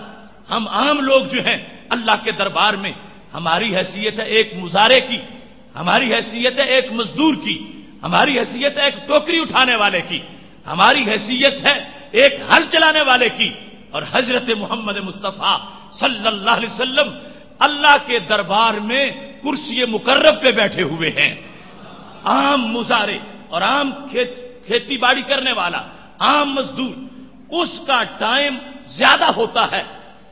Speaker 2: ہم عام لوگ جو ہیں اللہ کے دربار میں ہماری حیثیت ہے ایک مزارے کی، ہماری حیثیت ہے ایک مزدور کی، ہماری حیثیت ہے ایک ٹوکری اٹھانے والے کی، ہماری حیثیت ہے ایک ہل چلانے والے کی، اور حضرت محمد مصطفیٰ صلی اللہ علیہ وسلم اللہ کے دربار میں کرسی مقرب پہ بیٹھے ہوئے ہیں۔ عام مزارع اور عام کھیتی باڑی کرنے والا، عام مزدور، اس کا ٹائم زیادہ ہوتا ہے،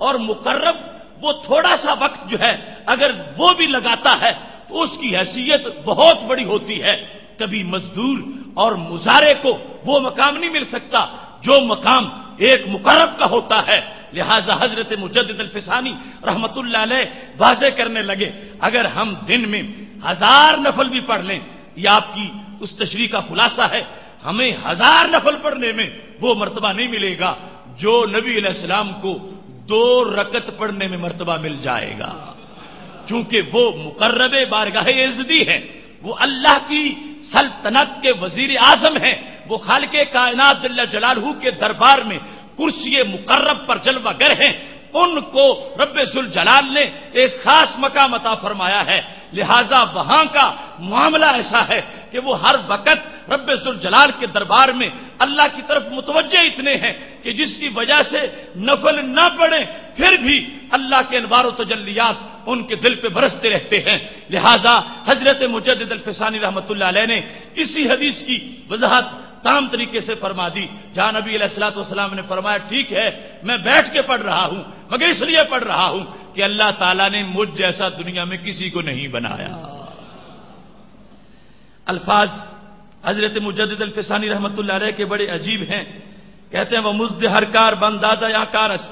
Speaker 2: اور مقرب وہ تھوڑا سا وقت جو ہے اگر وہ بھی لگاتا ہے تو اس کی حیثیت بہت بڑی ہوتی ہے۔ کبھی مزدور اور مزارع کو وہ مقام نہیں مل سکتا جو مقام ایک مقرب کا ہوتا ہے۔ لہذا حضرت مجدد الفسانی رحمت اللہ علیہ واضح کرنے لگے، اگر ہم دن میں 1000 نفل بھی پڑھ لیں، یہ آپ کی اس تشریح کا خلاصہ ہے، ہمیں 1000 نفل پڑھنے میں وہ مرتبہ نہیں ملے گا جو نبی علیہ السلام کو 2 رکعت پڑھنے میں مرتبہ مل جائے گا، چونکہ وہ مقرب بارگاہ عزتی ہے، وہ اللہ کی سلطنت کے وزیر اعظم ہیں، وہ خالق کائنات جل جلالہ کے دربار میں کرسی مقرب پر جلوہ گر ہیں، ان کو رب ذوالجلال نے ایک خاص مقام عطا فرمایا ہے۔ لہذا وہاں کا معاملہ ایسا ہے کہ وہ ہر وقت رب ذوالجلال کے دربار میں اللہ کی طرف متوجہ اتنے ہیں کہ جس کی وجہ سے نفل نہ پڑھیں پھر بھی اللہ کے انوار و تجلیات ان کے دل پہ برستے رہتے ہیں۔ لہذا حضرت مجدد الفسانی رحمت اللہ علیہ نے اسی حدیث کی وضاحت تام طریقے سے فرما دی، جہاں نبی علیہ الصلوۃ والسلام نے فرمایا ٹھیک ہے میں بیٹھ کے پڑھ رہا ہوں مگر اس لیے پڑھ رہا ہوں کہ اللہ تعالیٰ نے مجھ جیسا دنیا میں کسی کو نہیں بنایا۔ الفاظ حضرت مجدد الفسانی رحمت اللہ علیہ کے بڑے عجیب ہیں، کہتے ہیں وہ مزد ہر کار بندادہ یا کارست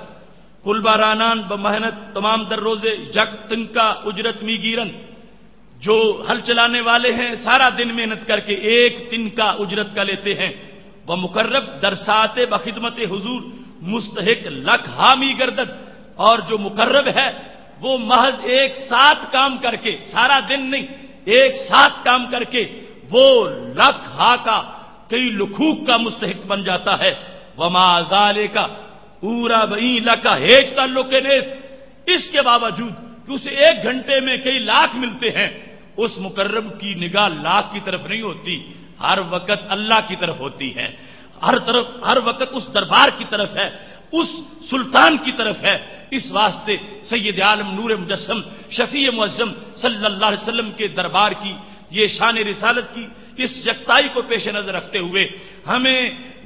Speaker 2: کل بارانان بمحنت تمام در روزے یک تنکا اجرت می گیرن، جو ہل چلانے والے ہیں سارا دن محنت کر کے 1 دن کا اجرت کا لیتے ہیں، وہ مقرب درسات بخدمت حضور مستحق لکھ حامی گردد، اور جو مقرب ہے وہ محض 1 ساتھ کام کر کے، سارا دن نہیں 1 ساتھ کام کر کے وہ لکھ ہا کا کئی لکھوک کا مستحق بن جاتا ہے۔ وما ذالک اورا بئی لکا ہیج تعلق نیس، اس کے باوجود کہ اسے 1 گھنٹے میں کئی لاکھ ملتے ہیں، اس مقرب کی نگاہ لاکھ کی طرف نہیں ہوتی، ہر وقت اللہ کی طرف ہوتی ہے، ہر وقت اس دربار کی طرف ہے، اس سلطان کی طرف ہے۔ اس واسطے سید عالم نور مجسم شفیع معظم صلی اللہ علیہ وسلم کے دربار کی یہ شان رسالت کی اس یکتائی کو پیش نظر رکھتے ہوئے ہمیں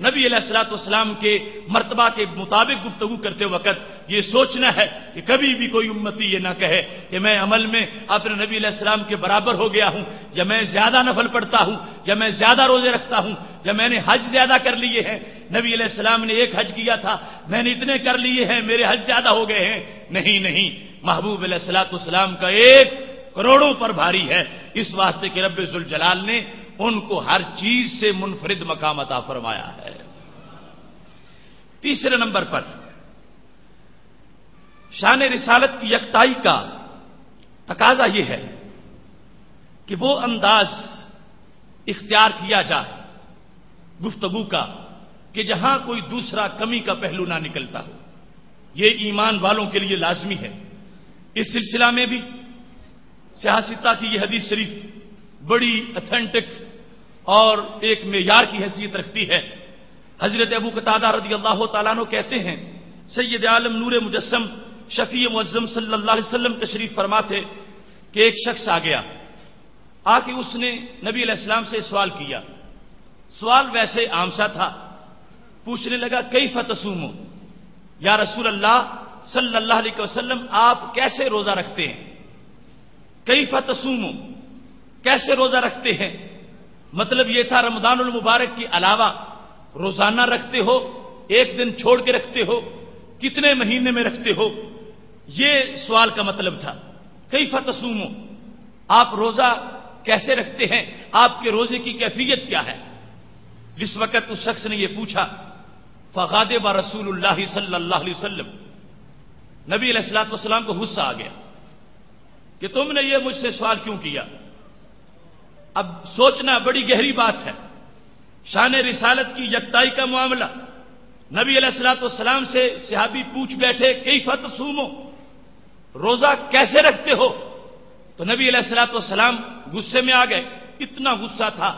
Speaker 2: نبی علیہ الصلوۃ والسلام کے مرتبہ کے مطابق گفتگو کرتے وقت یہ سوچنا ہے کہ کبھی بھی کوئی امتی یہ نہ کہے کہ میں عمل میں اپنے نبی علیہ السلام کے برابر ہو گیا ہوں، یا میں زیادہ نفل پڑھتا ہوں، یا میں زیادہ روزے رکھتا ہوں، یا میں نے حج زیادہ کر لیے ہیں، نبی علیہ السلام نے 1 حج کیا تھا میں نے اتنے کر لیے ہیں میرے حج زیادہ ہو گئے ہیں۔ نہیں، محبوب علیہ الصلوۃ والسلام کا 1 کروڑوں پر بھاری ہے، اس واسطے کہ رب ذوالجلال نے ان کو ہر چیز سے منفرد مقام عطا فرمایا ہے۔ تیسرے نمبر پر شان رسالت کی یکتائی کا تقاضا یہ ہے کہ وہ انداز اختیار کیا جائے گفتگو کا کہ جہاں کوئی دوسرا کمی کا پہلو نہ نکلتا ہو، یہ ایمان والوں کے لیے لازمی ہے۔ اس سلسلہ میں بھی سیاستہ کی یہ حدیث شریف بڑی اتھینٹک اور ایک معیار کی حیثیت رکھتی ہے۔ حضرت ابو قتادہ رضی اللہ تعالیٰ عنہ کہتے ہیں سید عالم نور مجسم شفیع معظم صلی اللہ علیہ وسلم تشریف فرما تھے کہ ایک شخص آ گیا، آ کے اس نے نبی علیہ السلام سے سوال کیا، سوال ویسے عام سا تھا، پوچھنے لگا کیف تصومو، یا رسول اللہ صلی اللہ علیہ وسلم آپ کیسے روزہ رکھتے ہیں؟ کیف تصومو، کیسے روزہ رکھتے ہیں؟ مطلب یہ تھا رمضان المبارک کے علاوہ روزانہ رکھتے ہو، 1 دن چھوڑ کے رکھتے ہو، کتنے مہینے میں رکھتے ہو؟ یہ سوال کا مطلب تھا۔ کیف تصومو، آپ روزہ کیسے رکھتے ہیں، آپ کے روزے کی کیفیت کیا ہے؟ جس وقت اس شخص نے یہ پوچھا فغاضب رسول اللہ صلی اللہ علیہ وسلم، نبی علیہ الصلوۃ والسلام کو غصہ آ گیا کہ تم نے یہ مجھ سے سوال کیوں کیا؟ اب سوچنا بڑی گہری بات ہے، شان رسالت کی یکتائی کا معاملہ، نبی علیہ الصلوۃ والسلام سے صحابی پوچھ بیٹھے کیف تصومو، روزہ کیسے رکھتے ہو؟ تو نبی علیہ الصلوۃ والسلام غصے میں آ گئے، اتنا غصہ تھا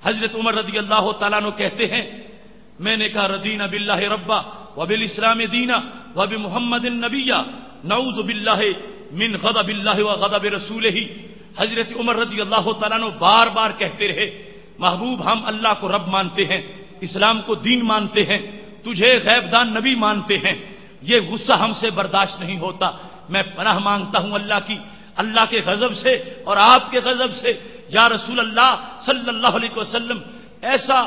Speaker 2: حضرت عمر رضی اللہ تعالیٰ عنہ کہتے ہیں میں نے کہا رضینا باللہ ربا وبالاسلام دینا وبمحمد نبیا نعوذ باللہ من غضب اللہ وغضب رسولہ. حضرت عمر رضی اللہ تعالیٰ عنہ بار بار کہتے رہے محبوب ہم اللہ کو رب مانتے ہیں، اسلام کو دین مانتے ہیں، تجھے غیب دان نبی مانتے ہیں، یہ غصہ ہم سے برداشت نہیں ہوتا. میں پناہ مانگتا ہوں اللہ کی، اللہ کے غضب سے اور آپ کے غضب سے. یا رسول اللہ صلی اللہ علیہ وسلم ایسا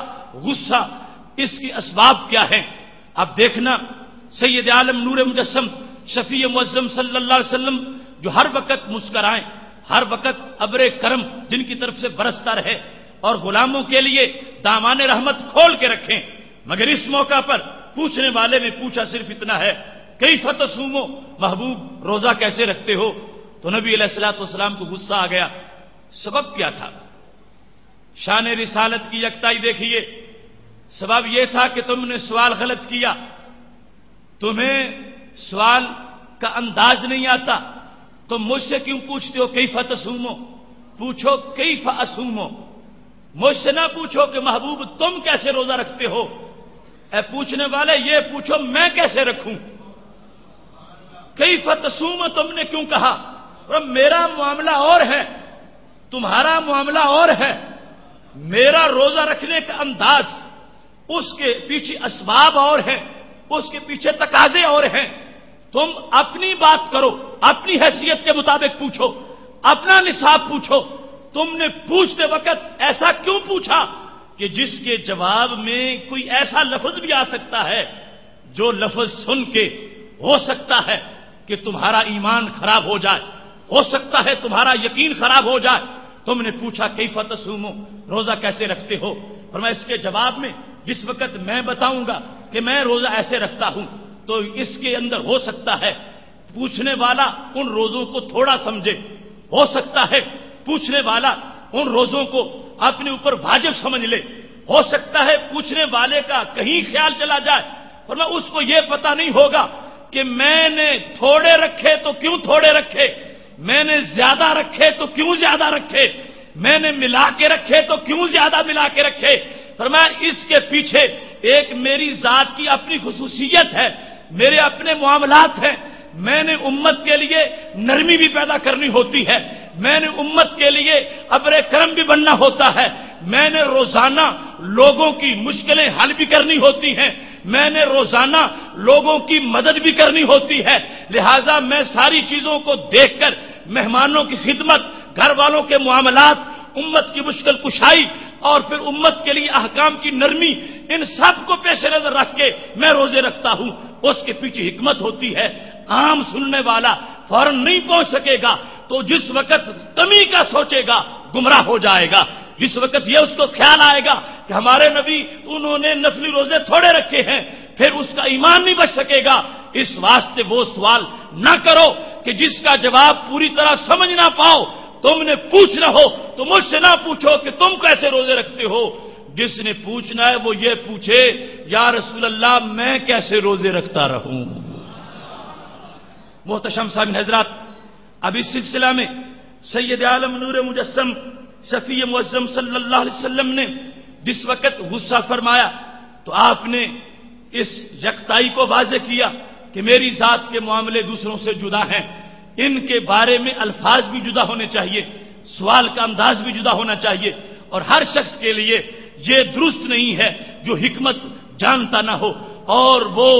Speaker 2: غصہ اس کی اسباب کیا ہیں؟ اب دیکھنا سید عالم نور مجسم شفیع معظم صلی اللہ علیہ وسلم جو ہر وقت مسکرائیں، ہر وقت ابر کرم جن کی طرف سے برستا رہے اور غلاموں کے لیے دامان رحمت کھول کے رکھیں، مگر اس موقع پر پوچھنے والے نے پوچھا صرف اتنا ہے کیف تصومو، محبوب روزہ کیسے رکھتے ہو؟ تو نبی علیہ الصلوۃ والسلام کو غصہ آ گیا. سبب کیا تھا؟ شان رسالت کی یکتائی دیکھیے. سبب یہ تھا کہ تم نے سوال غلط کیا، تمہیں سوال کا انداز نہیں آتا. تم مجھ سے کیوں پوچھتے ہو کیف تصومو؟ پوچھو کیف اصومو. مجھ سے نہ پوچھو کہ محبوب تم کیسے روزہ رکھتے ہو. اے پوچھنے والے یہ پوچھو میں کیسے رکھوں. کیف تصومو تم نے کیوں کہا؟ اور میرا معاملہ اور ہے، تمہارا معاملہ اور ہے. میرا روزہ رکھنے کا انداز، اس کے پیچھے اسباب اور ہیں، اس کے پیچھے تقاضے اور ہیں. تم اپنی بات کرو، اپنی حیثیت کے مطابق پوچھو، اپنا نصاب پوچھو. تم نے پوچھتے وقت ایسا کیوں پوچھا کہ جس کے جواب میں کوئی ایسا لفظ بھی آ سکتا ہے جو لفظ سن کے ہو سکتا ہے کہ تمہارا ایمان خراب ہو جائے، ہو سکتا ہے تمہارا یقین خراب ہو جائے. تم نے پوچھا کیف تصومو، روزہ کیسے رکھتے ہو؟ اور میں اس کے جواب میں جس وقت میں بتاؤں گا کہ میں روزہ ایسے رکھتا ہوں تو اس کے اندر ہو سکتا ہے پوچھنے والا ان روزوں کو تھوڑا سمجھے، ہو سکتا ہے پوچھنے والا ان روزوں کو اپنے اوپر واجب سمجھ لے، ہو سکتا ہے پوچھنے والے کا کہیں خیال چلا جائے اور میں اس کو یہ پتہ نہیں ہوگا کہ میں نے تھوڑے رکھے تو کیوں تھوڑے رکھے، میں نے زیادہ رکھے تو کیوں زیادہ رکھے، میں نے ملا کے رکھے تو کیوں زیادہ ملا کے رکھے. فرمایا اس کے پیچھے ایک میری ذات کی اپنی خصوصیت ہے، میرے اپنے معاملات ہیں. میں نے امت کے لیے نرمی بھی پیدا کرنی ہوتی ہے، میں نے امت کے لیے ابر کرم بھی بننا ہوتا ہے، میں نے روزانہ لوگوں کی مشکلیں حل بھی کرنی ہوتی ہیں، میں نے روزانہ لوگوں کی مدد بھی کرنی ہوتی ہے. لہذا میں ساری چیزوں کو دیکھ کر مہمانوں کی خدمت، گھر والوں کے معاملات، امت کی مشکل کشائی اور پھر امت کے لیے احکام کی نرمی، ان سب کو پیش نظر رکھ کے میں روزے رکھتا ہوں. اس کے پیچھے حکمت ہوتی ہے. عام سننے والا فوراً نہیں پہنچ سکے گا تو جس وقت کمی کا سوچے گا گمراہ ہو جائے گا. جس وقت یہ اس کو خیال آئے گا کہ ہمارے نبی انہوں نے نفلی روزے تھوڑے رکھے ہیں، پھر اس کا ایمان نہیں بچ سکے گا. اس واسطے وہ سوال نہ کرو کہ جس کا جواب پوری طرح سمجھ نہ پاؤ. تم نے پوچھنا ہو تو مجھ سے نہ پوچھو کہ تم کیسے روزے رکھتے ہو. جس نے پوچھنا ہے وہ یہ پوچھے یا رسول اللہ میں کیسے روزے رکھتا رہوں. محتشم صاحب حضرات، اب اس سلسلہ میں سید عالم نور مجسم شفیع معظم صلی اللہ علیہ وسلم نے جس وقت غصہ فرمایا تو آپ نے اس یکتائی کو واضح کیا کہ میری ذات کے معاملے دوسروں سے جدا ہیں، ان کے بارے میں الفاظ بھی جدا ہونے چاہیے، سوال کا انداز بھی جدا ہونا چاہیے. اور ہر شخص کے لیے یہ درست نہیں ہے جو حکمت جانتا نہ ہو اور وہ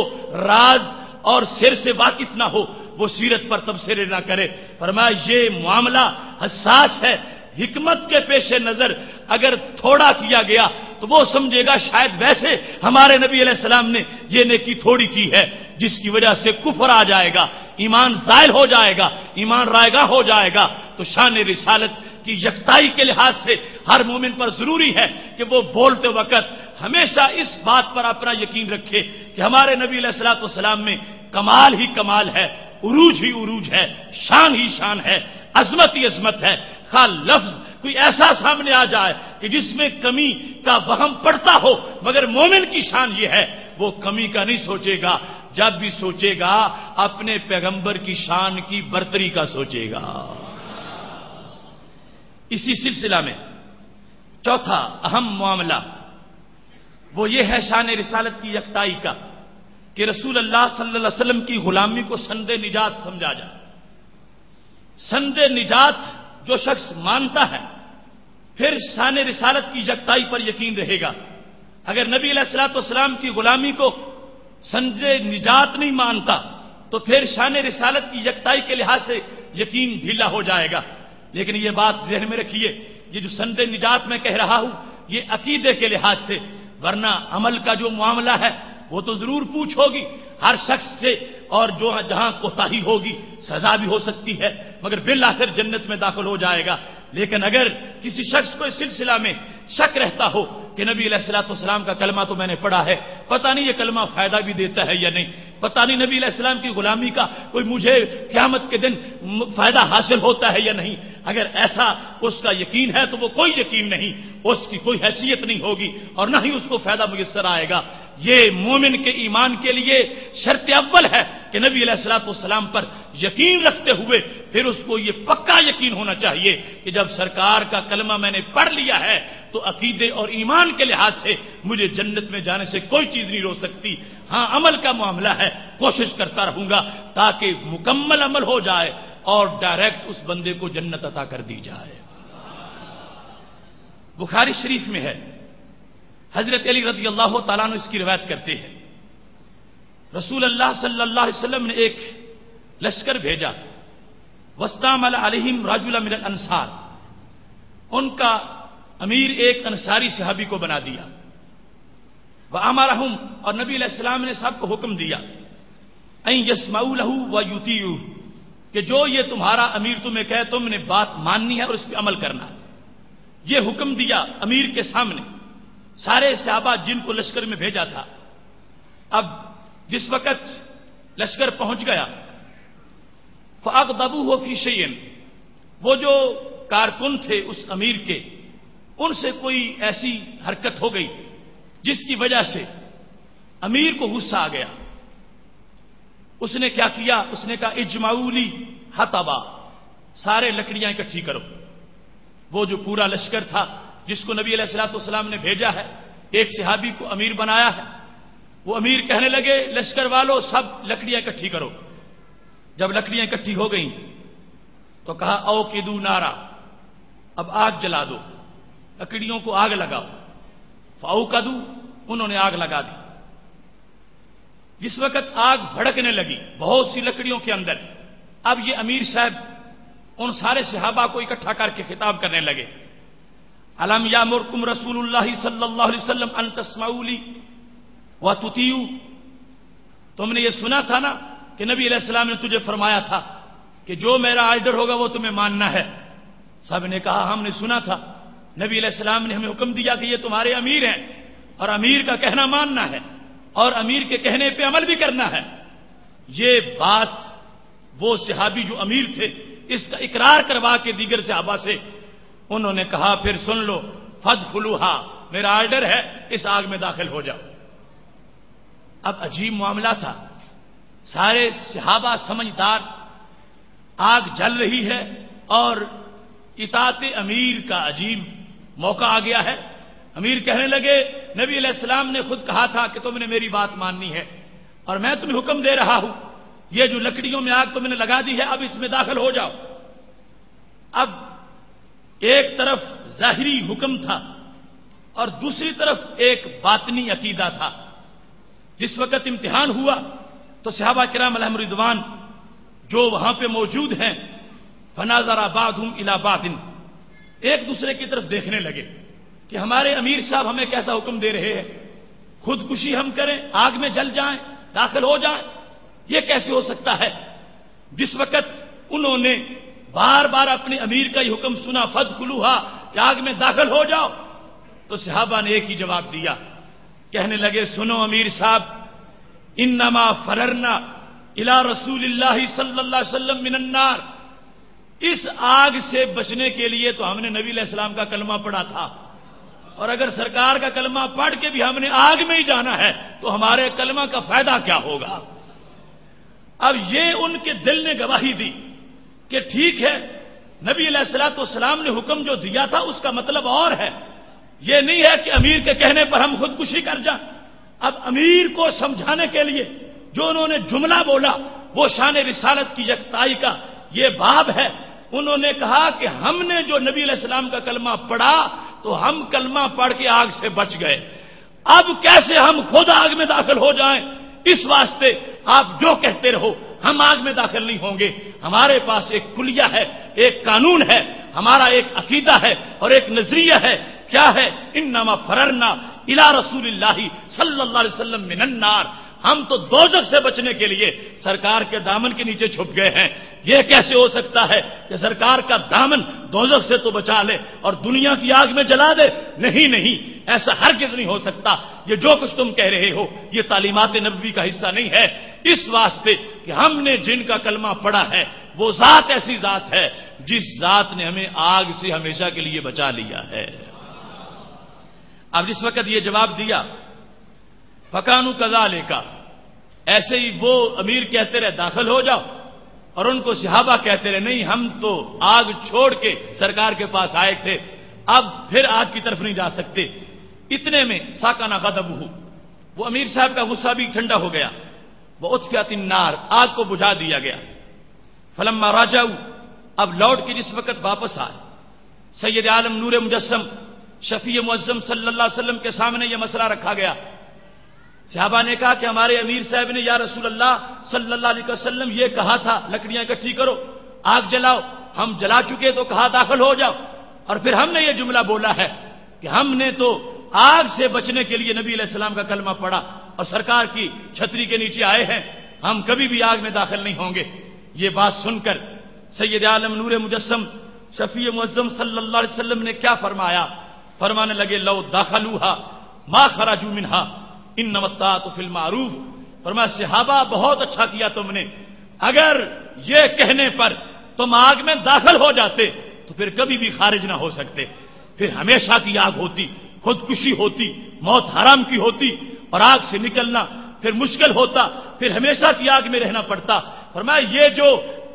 Speaker 2: راز اور سر سے واقف نہ ہو، وہ سیرت پر تبصرے نہ کرے. فرمایا یہ معاملہ حساس ہے، حکمت کے پیش نظر اگر تھوڑا کیا گیا تو وہ سمجھے گا شاید ویسے ہمارے نبی علیہ السلام نے یہ نیکی تھوڑی کی ہے جس کی وجہ سے کفر آ جائے گا، ایمان زائل ہو جائے گا، ایمان رائے گاہ ہو جائے گا. تو شان رسالت کی یکتائی کے لحاظ سے ہر مومن پر ضروری ہے کہ وہ بولتے وقت ہمیشہ اس بات پر اپنا یقین رکھے کہ ہمارے نبی علیہ الصلوۃ والسلام میں کمال ہی کمال ہے، عروج ہی عروج ہے، شان ہی شان ہے، عظمت ہی عظمت ہے. خال لفظ کوئی ایسا سامنے آ جائے کہ جس میں کمی کا وہم پڑتا ہو، مگر مومن کی شان یہ ہے وہ کمی کا نہیں سوچے گا، جب بھی سوچے گا اپنے پیغمبر کی شان کی برتری کا سوچے گا. اسی سلسلہ میں چوتھا اہم معاملہ وہ یہ ہے شان رسالت کی یکتائی کا، کہ رسول اللہ صلی اللہ علیہ وسلم کی غلامی کو سند نجات سمجھا جائے۔ سند نجات جو شخص مانتا ہے پھر شان رسالت کی یکتائی پر یقین رہے گا۔ اگر نبی علیہ الصلوۃ والسلام کی غلامی کو سند نجات نہیں مانتا تو پھر شان رسالت کی یکتائی کے لحاظ سے یقین ڈھیلا ہو جائے گا۔ لیکن یہ بات ذہن میں رکھیے، یہ جو سند نجات میں کہہ رہا ہوں یہ عقیدے کے لحاظ سے، ورنہ عمل کا جو معاملہ ہے وہ تو ضرور پوچھ ہوگی ہر شخص سے، اور جو جہاں کوتاہی ہوگی سزا بھی ہو سکتی ہے، مگر بالآخر جنت میں داخل ہو جائے گا۔ لیکن اگر کسی شخص کو اس سلسلہ میں شک رہتا ہو کہ نبی علیہ الصلوۃ والسلام کا کلمہ تو میں نے پڑھا ہے، پتہ نہیں یہ کلمہ فائدہ بھی دیتا ہے یا نہیں، پتہ نہیں نبی علیہ السلام کی غلامی کا کوئی مجھے قیامت کے دن فائدہ حاصل ہوتا ہے یا نہیں، اگر ایسا اس کا یقین ہے تو وہ کوئی یقین نہیں، اس کی کوئی حیثیت نہیں ہوگی اور نہ ہی اس کو فائدہ میسر آئے گا۔ یہ مومن کے ایمان کے لیے شرط اول ہے کہ نبی علیہ الصلوۃ والسلام پر یقین رکھتے ہوئے پھر اس کو یہ پکا یقین ہونا چاہیے کہ جب سرکار کا کلمہ میں نے پڑھ لیا ہے تو عقیدے اور ایمان کے لحاظ سے مجھے جنت میں جانے سے کوئی چیز نہیں روک سکتی۔ ہاں عمل کا معاملہ ہے، کوشش کرتا رہوں گا تاکہ مکمل عمل ہو جائے اور ڈائریکٹ اس بندے کو جنت عطا کر دی جائے۔ بخاری شریف میں ہے، حضرت علی رضی اللہ تعالیٰ عنہ اس کی روایت کرتے ہیں، رسول اللہ صلی اللہ علیہ وسلم نے ایک لشکر بھیجا، واستعمل علیہم رجلا من الانصار، ان کا امیر ایک انصاری صحابی کو بنا دیا، وامرہم، اور نبی علیہ السلام نے سب کو حکم دیا، ان یسمعوا لہ ویطیعوہ، کہ جو یہ تمہارا امیر تمہیں کہے تم نے بات ماننی ہے اور اس پہ عمل کرنا ہے۔ یہ حکم دیا امیر کے سامنے، سارے صحابہ جن کو لشکر میں بھیجا تھا۔ اب جس وقت لشکر پہنچ گیا، فَأَغْضَبُوهُ فِي شَيْءٍ، وہ جو کارکن تھے اس امیر کے، ان سے کوئی ایسی حرکت ہو گئی جس کی وجہ سے امیر کو غصہ آ گیا۔ اس نے کیا کیا؟ اس نے کہا اجمعوا لی حطبا، سارے لکڑیاں اکٹھی کرو۔ وہ جو پورا لشکر تھا جس کو نبی علیہ الصلوۃ والسلام نے بھیجا ہے، ایک صحابی کو امیر بنایا ہے، وہ امیر کہنے لگے لشکر والوں سب لکڑیاں اکٹھی کرو۔ جب لکڑیاں اکٹھی ہو گئیں تو کہا اوقدوا نارا، اب آگ جلا دو، لکڑیوں کو آگ لگاؤ۔ فاوقدوا، انہوں نے آگ لگا دی۔ جس وقت آگ بھڑکنے لگی بہت سی لکڑیوں کے اندر، اب یہ امیر صاحب ان سارے صحابہ کو اکٹھا کر کے خطاب کرنے لگے، الم یامرکم رسول اللہ صلی اللہ علیہ وسلم ان تسمعوا لی وتطیعوا، تم نے یہ سنا تھا نا کہ نبی علیہ السلام نے تجھے فرمایا تھا کہ جو میرا آرڈر ہوگا وہ تمہیں ماننا ہے۔ سب نے کہا ہم نے سنا تھا، نبی علیہ السلام نے ہمیں حکم دیا کہ یہ تمہارے امیر ہیں اور امیر کا کہنا ماننا ہے اور امیر کے کہنے پہ عمل بھی کرنا ہے۔ یہ بات وہ صحابی جو امیر تھے اس کا اقرار کروا کے دیگر صحابہ سے انہوں نے کہا پھر سن لو، فادخلوها، میرا آرڈر ہے اس آگ میں داخل ہو جاؤ۔ اب عجیب معاملہ تھا، سارے صحابہ سمجھدار، آگ جل رہی ہے اور اطاعت امیر کا عجیب موقع آ گیا ہے۔ امیر کہنے لگے نبی علیہ السلام نے خود کہا تھا کہ تم نے میری بات ماننی ہے اور میں تمہیں حکم دے رہا ہوں، یہ جو لکڑیوں میں آگ تم نے لگا دی ہے اب اس میں داخل ہو جاؤ۔ اب ایک طرف ظاہری حکم تھا اور دوسری طرف ایک باطنی عقیدہ تھا۔ جس وقت امتحان ہوا تو صحابہ کرام علیہم رضوان جو وہاں پہ موجود ہیں، فناظر بعضهم الی بعض، ایک دوسرے کی طرف دیکھنے لگے کہ ہمارے امیر صاحب ہمیں کیسا حکم دے رہے ہیں، خودکشی ہم کریں، آگ میں جل جائیں، داخل ہو جائیں، یہ کیسے ہو سکتا ہے؟ جس وقت انہوں نے بار بار اپنے امیر کا یہ حکم سنا فادخلوها، کہ آگ میں داخل ہو جاؤ، تو صحابہ نے ایک ہی جواب دیا، کہنے لگے سنو امیر صاحب، انما فررنا الی رسول اللہ صلی اللہ علیہ وسلم من النار، اس آگ سے بچنے کے لیے تو ہم نے نبی علیہ السلام کا کلمہ پڑھا تھا، اور اگر سرکار کا کلمہ پڑھ کے بھی ہم نے آگ میں ہی جانا ہے تو ہمارے کلمہ کا فائدہ کیا ہوگا؟ اب یہ ان کے دل نے گواہی دی کہ ٹھیک ہے، نبی علیہ الصلوۃ والسلام نے حکم جو دیا تھا اس کا مطلب اور ہے، یہ نہیں ہے کہ امیر کے کہنے پر ہم خودکشی کر جائیں۔ اب امیر کو سمجھانے کے لیے جو انہوں نے جملہ بولا وہ شان رسالت کی یکتائی کا یہ باب ہے۔ انہوں نے کہا کہ ہم نے جو نبی علیہ السلام کا کلمہ پڑھا تو ہم کلمہ پڑھ کے آگ سے بچ گئے، اب کیسے ہم خود آگ میں داخل ہو جائیں؟ اس واسطے آپ جو کہتے رہو، ہم آگ میں داخل نہیں ہوں گے۔ ہمارے پاس ایک کلیہ ہے، ایک قانون ہے، ہمارا ایک عقیدہ ہے اور ایک نظریہ ہے۔ کیا ہے؟ انما فررنا الی رسول اللہ صلی اللہ علیہ وسلم من النار، ہم تو دوزخ سے بچنے کے لیے سرکار کے دامن کے نیچے چھپ گئے ہیں۔ یہ کیسے ہو سکتا ہے کہ سرکار کا دامن دوزخ سے تو بچا لے اور دنیا کی آگ میں جلا دے؟ نہیں نہیں، ایسا ہرگز نہیں ہو سکتا۔ یہ جو کچھ تم کہہ رہے ہو یہ تعلیمات نبوی کا حصہ نہیں ہے، اس واسطے کہ ہم نے جن کا کلمہ پڑھا ہے وہ ذات ایسی ذات ہے جس ذات نے ہمیں آگ سے ہمیشہ کے لیے بچا لیا ہے۔ اب جس وقت یہ جواب دیا فکانو کذالک، ایسے ہی وہ امیر کہتے رہے داخل ہو جاؤ، اور ان کو صحابہ کہتے رہے نہیں ہم تو آگ چھوڑ کے سرکار کے پاس آئے تھے، اب پھر آگ کی طرف نہیں جا سکتے۔ اتنے میں ساکنا غضبہ، وہ امیر صاحب کا غصہ بھی ٹھنڈا ہو گیا، وہ اطفئت النار، آگ کو بجھا دیا گیا۔ فلما راجعوا، اب لوٹ کے جس وقت واپس آئے، سید عالم نور مجسم شفیع معظم صلی اللہ علیہ وسلم کے سامنے یہ مسئلہ رکھا گیا۔ صحابہ نے کہا کہ ہمارے امیر صاحب نے یا رسول اللہ صلی اللہ علیہ وسلم یہ کہا تھا لکڑیاں اکٹھی کرو، آگ جلاؤ، ہم جلا چکے تو کہا داخل ہو جاؤ، اور پھر ہم نے یہ جملہ بولا ہے کہ ہم نے تو آگ سے بچنے کے لیے نبی علیہ السلام کا کلمہ پڑھا اور سرکار کی چھتری کے نیچے آئے ہیں، ہم کبھی بھی آگ میں داخل نہیں ہوں گے۔ یہ بات سن کر سید عالم نور مجسم شفیع معظم صلی اللہ علیہ وسلم نے کیا فرمایا؟ فرمانے لگے لو داخلوها ما خرجوا منها انما الطاعة فی المعروف۔ فرمایا صحابہ بہت اچھا کیا تم نے، اگر یہ کہنے پر تم آگ میں داخل ہو جاتے تو پھر کبھی بھی خارج نہ ہو سکتے، پھر ہمیشہ کی آگ ہوتی، خودکشی ہوتی، موت حرام کی ہوتی، اور آگ سے نکلنا پھر مشکل ہوتا، پھر ہمیشہ کی آگ میں رہنا پڑتا۔ فرمایا یہ جو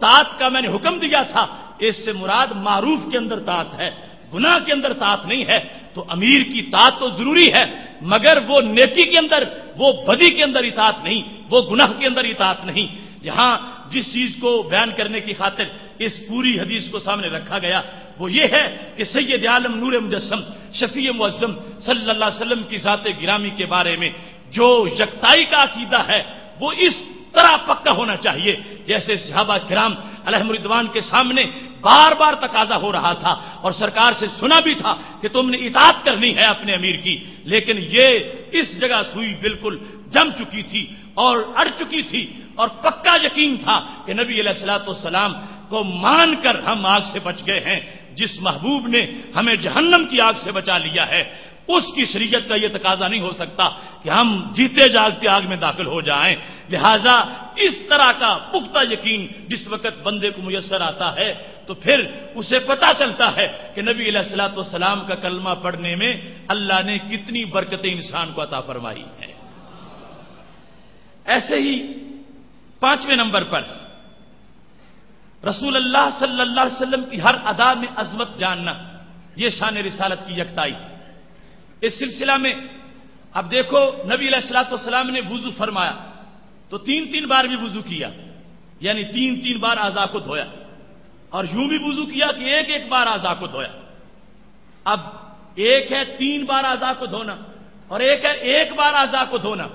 Speaker 2: طاعت کا میں نے حکم دیا تھا اس سے مراد معروف کے اندر طاعت ہے، گناہ کے اندر طاعت نہیں ہے۔ تو امیر کی طاعت تو ضروری ہے مگر وہ نیکی کے اندر، وہ بدی کے اندر اطاعت نہیں، وہ گناہ کے اندر اطاعت نہیں۔ یہاں جس چیز کو بیان کرنے کی خاطر اس پوری حدیث کو سامنے رکھا گیا وہ یہ ہے کہ سید عالم نور مجسم شفیع معظم صلی اللہ علیہ وسلم کی ذات گرامی کے بارے میں جو یکتائی کا عقیدہ ہے وہ اس طرح پکا ہونا چاہیے جیسے صحابہ کرام علیہم رضوان کے سامنے بار بار تقاضا ہو رہا تھا، اور سرکار سے سنا بھی تھا کہ تم نے اطاعت کرنی ہے اپنے امیر کی، لیکن یہ اس جگہ سوئی بالکل جم چکی تھی اور اڑ چکی تھی، اور پکا یقین تھا کہ نبی علیہ الصلوۃ والسلام کو مان کر ہم آگ سے بچ گئے ہیں۔ جس محبوب نے ہمیں جہنم کی آگ سے بچا لیا ہے اس کی شریعت کا یہ تقاضا نہیں ہو سکتا کہ ہم جیتے جاگتے آگ میں داخل ہو جائیں۔ لہذا اس طرح کا پختہ یقین جس وقت بندے کو میسر آتا ہے تو پھر اسے پتا چلتا ہے کہ نبی علیہ الصلوۃ والسلام کا کلمہ پڑھنے میں اللہ نے کتنی برکتیں انسان کو عطا فرمائی ہیں۔ ایسے ہی 5ویں نمبر پر رسول اللہ صلی اللہ علیہ وسلم کی ہر ادا میں عظمت جاننا، یہ شان رسالت کی یکتائی۔ اس سلسلہ میں اب دیکھو نبی علیہ الصلوۃ والسلام نے وضو فرمایا تو 3 بار بھی وضو کیا، یعنی 3 بار اعضاء کو دھویا، اور یوں بھی وضو کیا کہ ایک بار اعضاء کو دھویا۔ اب ایک ہے 3 بار اعضاء کو دھونا اور ایک ہے 1 بار اعضاء کو دھونا،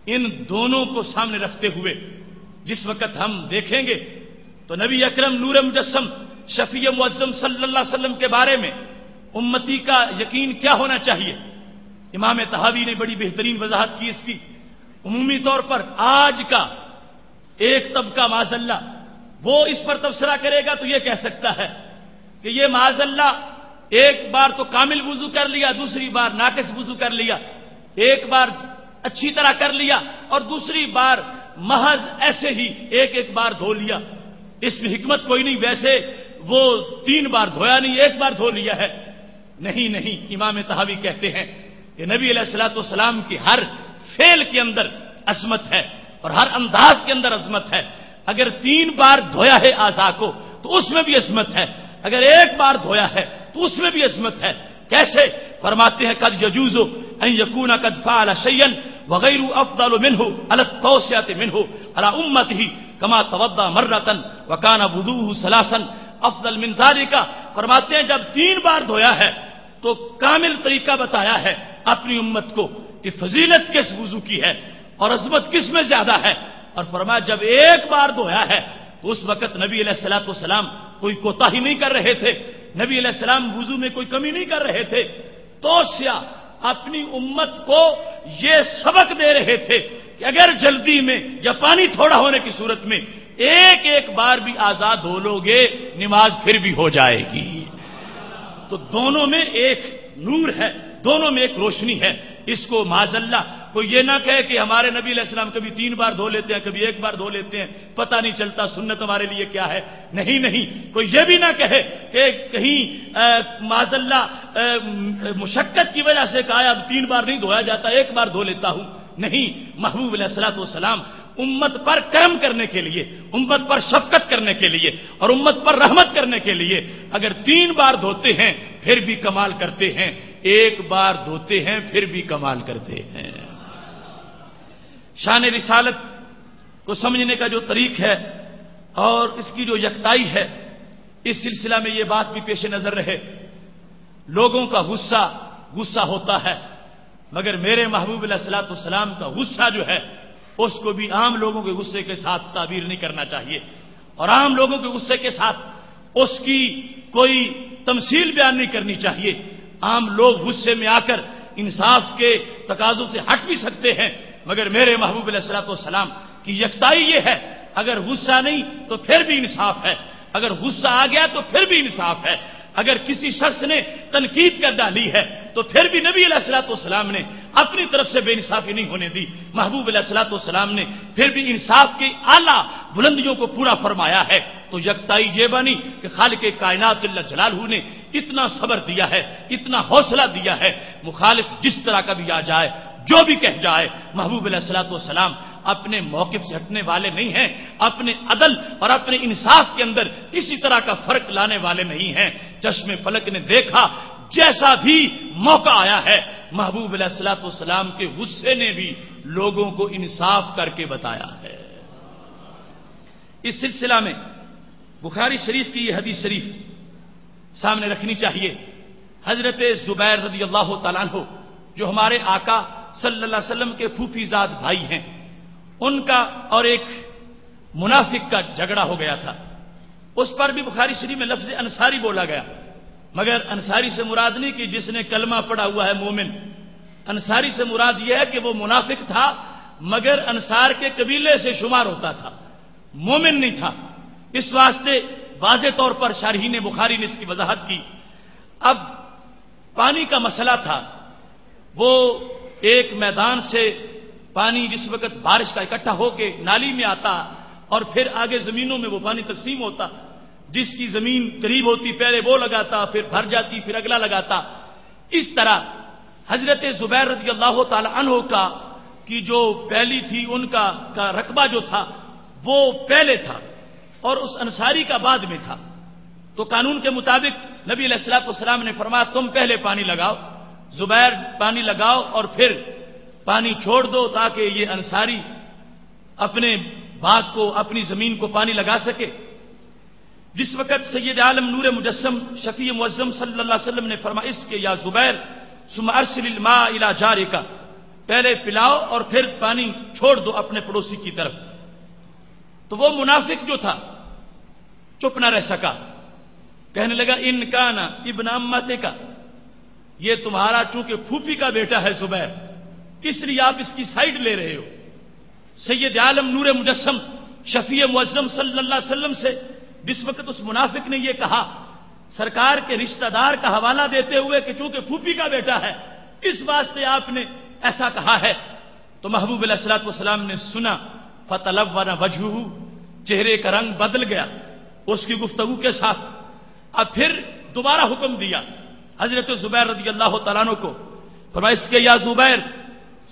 Speaker 2: ان دونوں کو سامنے رکھتے ہوئے جس وقت ہم دیکھیں گے تو نبی اکرم نور مجسم شفیع معظم صلی اللہ علیہ وسلم کے بارے میں امتی کا یقین کیا ہونا چاہیے، امام طحاوی نے بڑی بہترین وضاحت کی اس کی۔ عمومی طور پر آج کا ایک طبقہ معاذ اللہ وہ اس پر تبصرہ کرے گا تو یہ کہہ سکتا ہے کہ یہ معاذ اللہ ایک بار تو کامل وضو کر لیا، دوسری بار ناقص وضو کر لیا، ایک بار اچھی طرح کر لیا اور دوسری بار محض ایسے ہی ایک بار دھو لیا، اس میں حکمت کوئی نہیں، ویسے وہ 3 بار دھویا نہیں، 1 بار دھو لیا ہے۔ نہیں، امام طحاوی کہتے ہیں کہ نبی علیہ الصلوۃ والسلام کی ہر فعل کے اندر عظمت ہے اور ہر انداز کے اندر عظمت ہے۔ اگر 3 بار دھویا ہے اعضاء کو تو اس میں بھی عظمت ہے، اگر 1 بار دھویا ہے تو اس میں بھی عظمت ہے۔ کیسے؟ فرماتے ہیں قد یجوز ان یکون قد فعل شیئا وغیر افضل منه علی التوسعۃ منه علی امته کما توضا مرۃ وکان وضوءه ثلاثا افضل من ذلك. فرماتے ہیں جب 3 بار دھویا ہے تو کامل طریقہ بتایا ہے اپنی امت کو کہ فضیلت کس وضو کی ہے اور عظمت کس میں زیادہ ہے. اور فرمایا جب 1 بار دھویا ہے تو اس وقت نبی علیہ الصلوۃ والسلام کوئی کوتاہی نہیں کر رہے تھے. نبی علیہ السلام وضو میں کوئی کمی نہیں کر رہے تھے. توسیہ اپنی امت کو یہ سبق دے رہے تھے کہ اگر جلدی میں یا پانی تھوڑا ہونے کی صورت میں ایک بار بھی آزاد ہو لو گے نماز پھر بھی ہو جائے گی. تو دونوں میں ایک نور ہے, دونوں میں ایک روشنی ہے. اس کو معاذ اللہ کوئی یہ نہ کہے کہ ہمارے نبی علیہ السلام کبھی 3 بار دھو لیتے ہیں, کبھی 1 بار دھو لیتے ہیں, پتہ نہیں چلتا سنت ہمارے لیے کیا ہے. نہیں, کوئی یہ بھی نہ کہے کہ کہیں معاذ اللہ مشقت کی وجہ سے کہا اب 3 بار نہیں دھویا جاتا 1 بار دھو لیتا ہوں. نہیں, محبوب علیہ الصلوۃ والسلام امت پر کرم کرنے کے لیے, امت پر شفقت کرنے کے لیے اور امت پر رحمت کرنے کے لیے اگر 3 بار دھوتے ہیں پھر بھی کمال کرتے ہیں, 1 بار دھوتے ہیں پھر بھی کمال کرتے ہیں. شان رسالت کو سمجھنے کا جو طریق ہے اور اس کی جو یکتائی ہے, اس سلسلہ میں یہ بات بھی پیش نظر رہے. لوگوں کا غصہ ہوتا ہے, مگر میرے محبوب علیہ الصلوۃ والسلام کا غصہ جو ہے اس کو بھی عام لوگوں کے غصے کے ساتھ تعبیر نہیں کرنا چاہیے, اور عام لوگوں کے غصے کے ساتھ اس کی کوئی تمثیل بیان نہیں کرنی چاہیے. عام لوگ غصے میں آ کر انصاف کے تقاضوں سے ہٹ بھی سکتے ہیں, مگر میرے محبوب علیہ الصلوۃ والسلام کی یکتائی یہ ہے اگر غصہ نہیں تو پھر بھی انصاف ہے, اگر غصہ آ گیا تو پھر بھی انصاف ہے. اگر کسی شخص نے تنقید کر ڈالی ہے تو پھر بھی نبی علیہ الصلوۃ والسلام نے اپنی طرف سے بے انصافی نہیں ہونے دی. محبوب علیہ الصلوۃ والسلام نے پھر بھی انصاف کی اعلیٰ بلندیوں کو پورا فرمایا ہے. تو یکتائی یہ بنی کہ خالق کائنات جل جلالہ نے اتنا صبر دیا ہے, اتنا حوصلہ دیا ہے, مخالف جس طرح کا بھی آ جائے, جو بھی کہہ جائے, محبوب علیہ الصلوۃ والسلام اپنے موقف سے ہٹنے والے نہیں ہیں, اپنے عدل اور اپنے انصاف کے اندر کسی طرح کا فرق لانے والے نہیں ہیں. چشم فلک نے دیکھا جیسا بھی موقع آیا ہے محبوب علیہ الصلوۃ والسلام کے غصے نے بھی لوگوں کو انصاف کر کے بتایا ہے. اس سلسلہ میں بخاری شریف کی یہ حدیث شریف سامنے رکھنی چاہیے. حضرت زبیر رضی اللہ تعالیٰ عنہ جو ہمارے آقا صلی اللہ علیہ وسلم کے پھوپھی زاد بھائی ہیں, ان کا اور ایک منافق کا جھگڑا ہو گیا تھا. اس پر بھی بخاری شریف میں لفظ انصاری بولا گیا, مگر انصاری سے مراد نہیں کہ جس نے کلمہ پڑھا ہوا ہے مومن. انصاری سے مراد یہ ہے کہ وہ منافق تھا مگر انصار کے قبیلے سے شمار ہوتا تھا, مومن نہیں تھا. اس واسطے واضح طور پر شارحین بخاری نے اس کی وضاحت کی. اب پانی کا مسئلہ تھا, وہ ایک میدان سے پانی جس وقت بارش کا اکٹھا ہو کے نالی میں آتا اور پھر آگے زمینوں میں وہ پانی تقسیم ہوتا, جس کی زمین قریب ہوتی پہلے وہ لگاتا, پھر بھر جاتی پھر اگلا لگاتا. اس طرح حضرت زبیر رضی اللہ تعالی عنہ کا کی جو پہلی تھی ان کا رقبہ جو تھا وہ پہلے تھا اور اس انصاری کا بعد میں تھا. تو قانون کے مطابق نبی علیہ الصلوۃ والسلام نے فرمایا تم پہلے پانی لگاؤ, زبیر پانی لگاؤ اور پھر پانی چھوڑ دو تاکہ یہ انصاری اپنے باغ کو اپنی زمین کو پانی لگا سکے. جس وقت سید عالم نور مجسم شفیع معظم صلی اللہ علیہ وسلم نے فرمایا اس کے یا زبیر ثم ارسل الماء الى جارک, پہلے پلاؤ اور پھر پانی چھوڑ دو اپنے پڑوسی کی طرف. تو وہ منافق جو تھا چپ نہ رہ سکا, کہنے لگا ان کان ابن امتک, یہ تمہارا چونکہ پھوپھی کا بیٹا ہے زبیر اس لیے آپ اس کی سائیڈ لے رہے ہو. سید عالم نور مجسم شفیع معظم صلی اللہ علیہ وسلم سے جس وقت اس منافق نے یہ کہا سرکار کے رشتہ دار کا حوالہ دیتے ہوئے کہ چونکہ پھوپھی کا بیٹا ہے اس واسطے آپ نے ایسا کہا ہے, تو محبوب علیہ الصلوۃ والسلام نے سنا فتلون وجهه, چہرے کا رنگ بدل گیا اس کی گفتگو کے ساتھ. اب پھر دوبارہ حکم دیا حضرت زبیر رضی اللہ تعالیٰ عنہ کو, فرمایا اس کے یا زبیر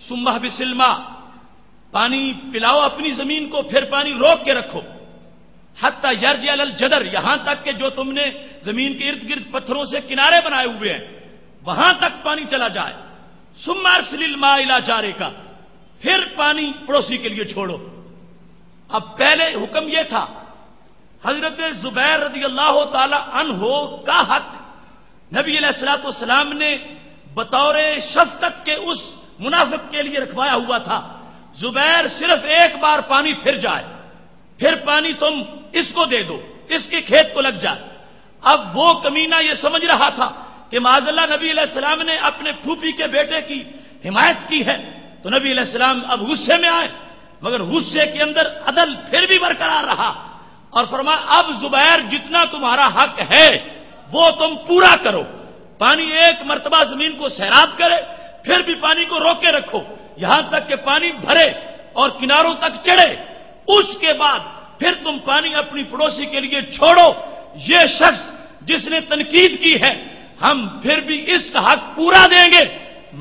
Speaker 2: سمہ بسلما, پانی پلاؤ اپنی زمین کو پھر پانی روک کے رکھو, حتی یرجع الجدر, یہاں تک کہ جو تم نے زمین کے ارد گرد پتھروں سے کنارے بنائے ہوئے ہیں وہاں تک پانی چلا جائے، ثم ارسل الماء الى جارک، پھر پانی پڑوسی کے لیے چھوڑو۔ اب پہلے حکم یہ تھا، حضرت زبیر رضی اللہ تعالی عنہ کا حق نبی علیہ الصلوۃ والسلام نے بطور شفقت کے اس منافق کے لیے رکھوایا ہوا تھا، زبیر صرف ایک بار پانی پھر جائے، پھر پانی تم اس کو دے دو، اس کے کھیت کو لگ جائے۔ اب وہ کمینہ یہ سمجھ رہا تھا کہ معاذ اللہ نبی علیہ السلام نے اپنے پھوپھی کے بیٹے کی حمایت کی ہے، تو نبی علیہ السلام اب غصے میں آئے، مگر غصے کے اندر عدل پھر بھی برقرار رہا اور فرمایا اب زبیر جتنا تمہارا حق ہے وہ تم پورا کرو، پانی ایک مرتبہ زمین کو سیراب کرے، پھر بھی پانی کو روکے رکھو یہاں تک کہ پانی بھرے اور کناروں تک چڑھے، اس کے بعد پھر تم پانی اپنی پڑوسی کے لیے چھوڑو۔ یہ شخص جس نے تنقید کی ہے ہم پھر بھی اس کا حق پورا دیں گے،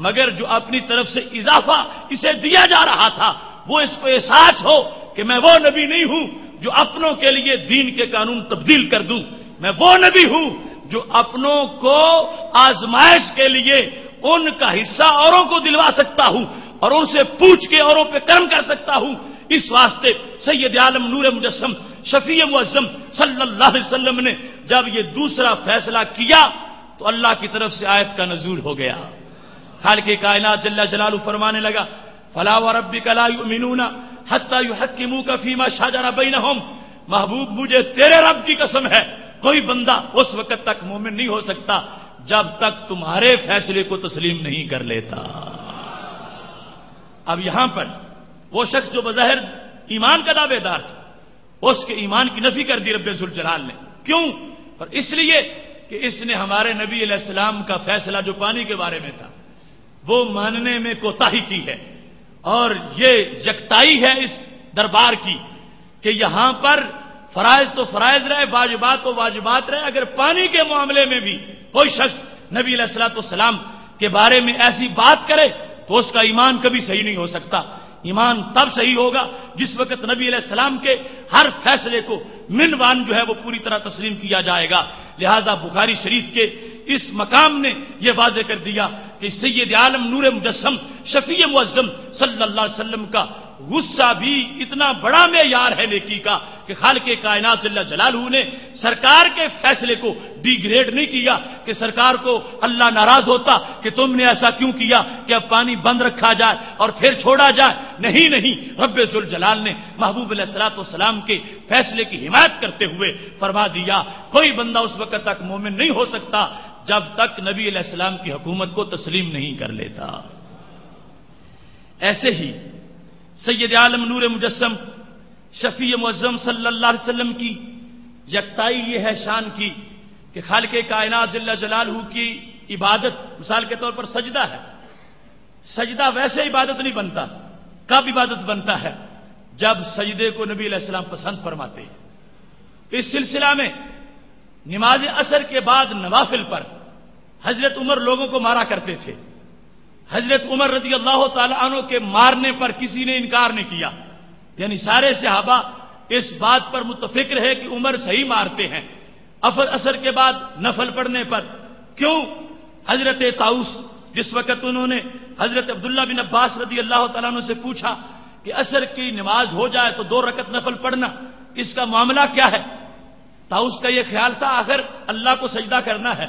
Speaker 2: مگر جو اپنی طرف سے اضافہ اسے دیا جا رہا تھا وہ اس کو احساس ہو کہ میں وہ نبی نہیں ہوں جو اپنوں کے لیے دین کے قانون تبدیل کر دوں، میں وہ نبی ہوں جو اپنوں کو آزمائش کے لیے ان کا حصہ اوروں کو دلوا سکتا ہوں اور ان سے پوچھ کے اوروں پہ کرم کر سکتا ہوں۔ اس واسطے سید عالم نور مجسم شفیع معظم صلی اللہ علیہ وسلم نے جب یہ دوسرا فیصلہ کیا تو اللہ کی طرف سے آیت کا نزول ہو گیا۔ خالق کائنات جل جلالہ فرمانے لگا فلا وربک لا یؤمنون حتی یحکموک فیما شجر بینہم، محبوب مجھے تیرے رب کی قسم ہے کوئی بندہ اس وقت تک مومن نہیں ہو سکتا جب تک تمہارے فیصلے کو تسلیم نہیں کر لیتا۔ اب یہاں پر وہ شخص جو بظاہر ایمان کا دعوے دار تھا اس کے ایمان کی نفی کر دی رب ذوالجلال نے، کیوں؟ پر اس لیے کہ اس نے ہمارے نبی علیہ السلام کا فیصلہ جو پانی کے بارے میں تھا وہ ماننے میں کوتاہی کی ہے، اور یہ یکتائی ہے اس دربار کی کہ یہاں پر فرائض تو فرائض رہے، واجبات تو واجبات رہے، اگر پانی کے معاملے میں بھی کوئی شخص نبی علیہ الصلوۃ والسلام کے بارے میں ایسی بات کرے تو اس کا ایمان کبھی صحیح نہیں ہو سکتا۔ ایمان تب صحیح ہوگا جس وقت نبی علیہ السلام کے ہر فیصلے کو منوان جو ہے وہ پوری طرح تسلیم کیا جائے گا۔ لہذا بخاری شریف کے اس مقام نے یہ واضح کر دیا کہ سید عالم نور مجسم شفیع معظم صلی اللہ علیہ وسلم کا غصہ بھی اتنا بڑا معیار ہے نیکی کا کہ خالق کائنات جل جلالہ نے سرکار کے فیصلے کو ڈی گریڈ نہیں کیا کہ سرکار کو اللہ ناراض ہوتا کہ تم نے ایسا کیوں کیا کہ اب پانی بند رکھا جائے اور پھر چھوڑا جائے۔ نہیں نہیں، رب ذوالجلال نے محبوب علیہ الصلوۃ والسلام کے فیصلے کی حمایت کرتے ہوئے فرما دیا کوئی بندہ اس وقت تک مومن نہیں ہو سکتا جب تک نبی علیہ السلام کی حکومت کو تسلیم نہیں کر لیتا۔ ایسے ہی سید عالم نور مجسم شفیع معظم صلی اللہ علیہ وسلم کی یکتائی یہ ہے شان کی کہ خالق کائنات جل جلالہ کی عبادت مثال کے طور پر سجدہ ہے، سجدہ ویسے عبادت نہیں بنتا، کب عبادت بنتا ہے جب سجدے کو نبی علیہ السلام پسند فرماتے ہیں۔ اس سلسلہ میں نماز عصر کے بعد نوافل پر حضرت عمر لوگوں کو مارا کرتے تھے، حضرت عمر رضی اللہ تعالی عنہ کے مارنے پر کسی نے انکار نہیں کیا، یعنی سارے صحابہ اس بات پر متفق رہے کہ عمر صحیح مارتے ہیں عصر کے بعد نفل پڑھنے پر۔ کیوں؟ حضرت طاؤس جس وقت انہوں نے حضرت عبداللہ بن عباس رضی اللہ تعالیٰ عنہ سے پوچھا کہ عصر کی نماز ہو جائے تو 2 رکعت نفل پڑھنا، اس کا معاملہ کیا ہے؟ طاؤس کا یہ خیال تھا اگر اللہ کو سجدہ کرنا ہے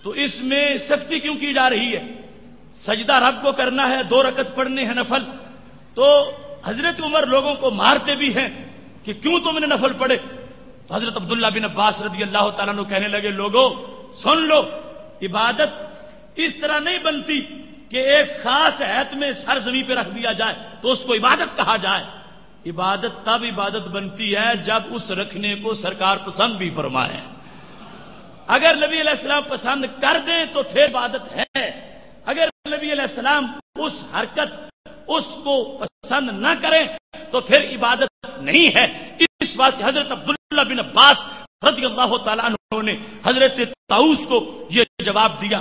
Speaker 2: تو اس میں سختی کیوں کی جا رہی ہے؟ سجدہ رب کو کرنا ہے، 2 رکعت پڑھنے ہیں نفل، تو حضرت عمر لوگوں کو مارتے بھی ہیں کہ کیوں تم نے نفل پڑھے؟ تو حضرت عبداللہ بن عباس رضی اللہ تعالیٰ عنہ کہنے لگے لوگوں سن لو، عبادت اس طرح نہیں بنتی کہ ایک خاص حیت میں سر زمین پہ رکھ دیا جائے تو اس کو عبادت کہا جائے، عبادت تب عبادت بنتی ہے جب اس رکھنے کو سرکار پسند بھی فرمائے۔ اگر نبی علیہ السلام پسند کر دیں تو پھر عبادت ہے، اگر نبی علیہ السلام اس حرکت اس کو پسند نہ کریں تو پھر عبادت نہیں ہے۔ اس واسطے حضرت عبداللہ بن عباس رضی اللہ تعالیٰ عنہ نے حضرت طاؤس کو یہ جواب دیا،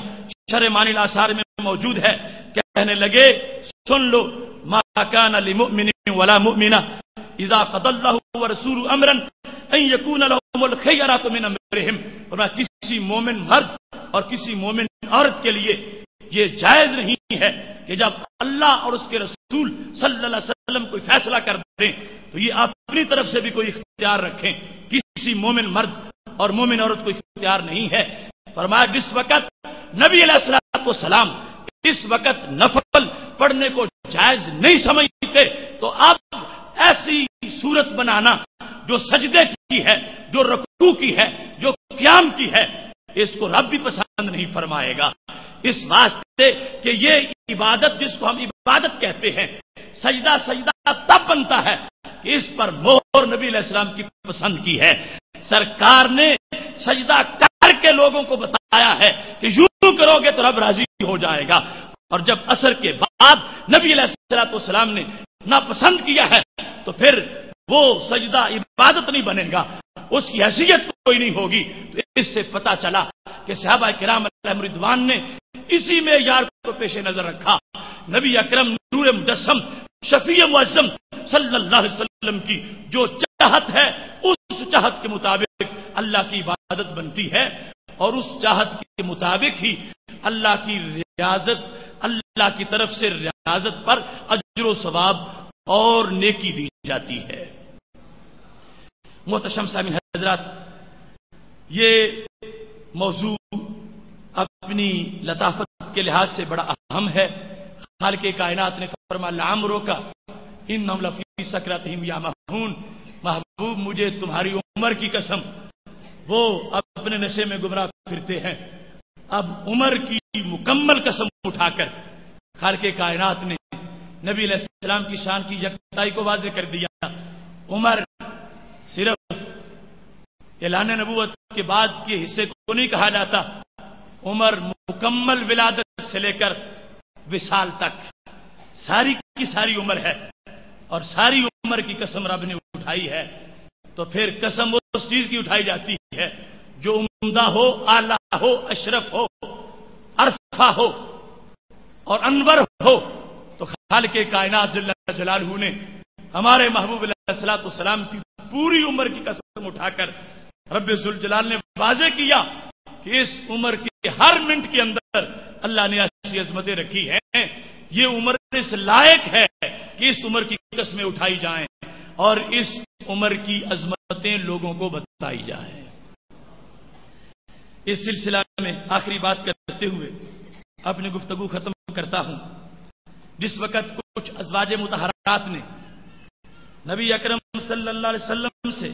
Speaker 2: شرح معانی الاثار میں موجود ہے، کہنے لگے سن لو ما کان لمؤمن ولا مؤمنہ اذا قضى الله ورسوله امرا ان يكون لهم الخيرة من امرهم، اور کسی مومن مرد اور کسی مومن عورت کے لیے یہ جائز نہیں ہے کہ جب اللہ اور اس کے رسول صلی اللہ علیہ وسلم کوئی فیصلہ کر دیں تو یہ اپنی طرف سے بھی کوئی اختیار رکھیں. کسی مومن مرد اور مومن عورت کو اختیار نہیں ہے. فرمایا جس وقت نبی علیہ الصلوۃ والسلام اس وقت نفل پڑھنے کو جائز نہیں سمجھتے تو اب ایسی صورت بنانا جو سجدے کی ہے، جو رکوع کی ہے، جو قیام کی ہے، اس کو رب بھی پسند نہیں فرمائے گا. اس واسطے کہ یہ عبادت جس کو ہم عبادت کہتے ہیں، سجدہ تب بنتا ہے کہ اس پر مہر نبی علیہ السلام کی پسند کی ہے. سرکار نے سجدہ کر کے لوگوں کو بتایا ہے کہ یوں کرو گے تو رب راضی ہو جائے گا. اور جب عصر کے بعد نبی علیہ السلام نے ناپسند کیا ہے تو پھر وہ سجدہ عبادت نہیں بنے گا، اس کی حیثیت کوئی نہیں ہوگی. تو اس سے پتا چلا کہ صحابہ کرام علیہم رضوان نے اسی معیار کو پیش نظر رکھا. نبی اکرم نور مجسم شفیع معظم صلی اللہ علیہ وسلم کی جو چاہت ہے اس چاہت کے مطابق اللہ کی عبادت بنتی ہے، اور اس چاہت کے مطابق ہی اللہ کی ریاضت، اللہ کی طرف سے ریاضت پر اجر و ثواب اور نیکی دی جاتی ہے. محتشم سامعین حضرات، یہ موضوع اپنی لطافت کے لحاظ سے بڑا اہم ہے. خالق کائنات نے فرمایا لعمرو کا انہم لفی سکرتہم یعمہون، محبوب مجھے تمہاری عمر کی قسم، وہ اپنے نشے میں گمراہ پھرتے ہیں. اب عمر کی مکمل قسم اٹھا کر خالق کائنات نے نبی علیہ السلام کی شان کی یکتائی کو واضح کر دیا. عمر صرف اعلان نبوت کے بعد کے حصے کو نہیں کہا جاتا، عمر مکمل ولادت سے لے کر وصال تک ساری کی ساری عمر ہے، اور ساری عمر کی قسم رب نے اٹھائی ہے. تو پھر قسم اس چیز کی اٹھائی جاتی ہے جو عمدہ ہو، اعلیٰ ہو، اشرف ہو، عرفہ ہو اور انور ہو. تو خالق کائنات جل جلالہ نے ہمارے محبوب علیہ الصلوۃ والسلام کی پوری عمر کی قسم اٹھا کر رب ذوالجلال نے واضح کیا کہ اس عمر کے ہر منٹ کے اندر اللہ نے ایسی عظمتیں رکھی ہیں، یہ عمر اس لائق ہے کہ اس عمر کی قسمیں اٹھائی جائیں اور اس عمر کی عظمتیں لوگوں کو بتائی جائیں. اس سلسلہ میں آخری بات کرتے ہوئے اپنی گفتگو ختم کرتا ہوں. جس وقت کچھ ازواج مطہرات نے نبی اکرم صلی اللہ علیہ وسلم سے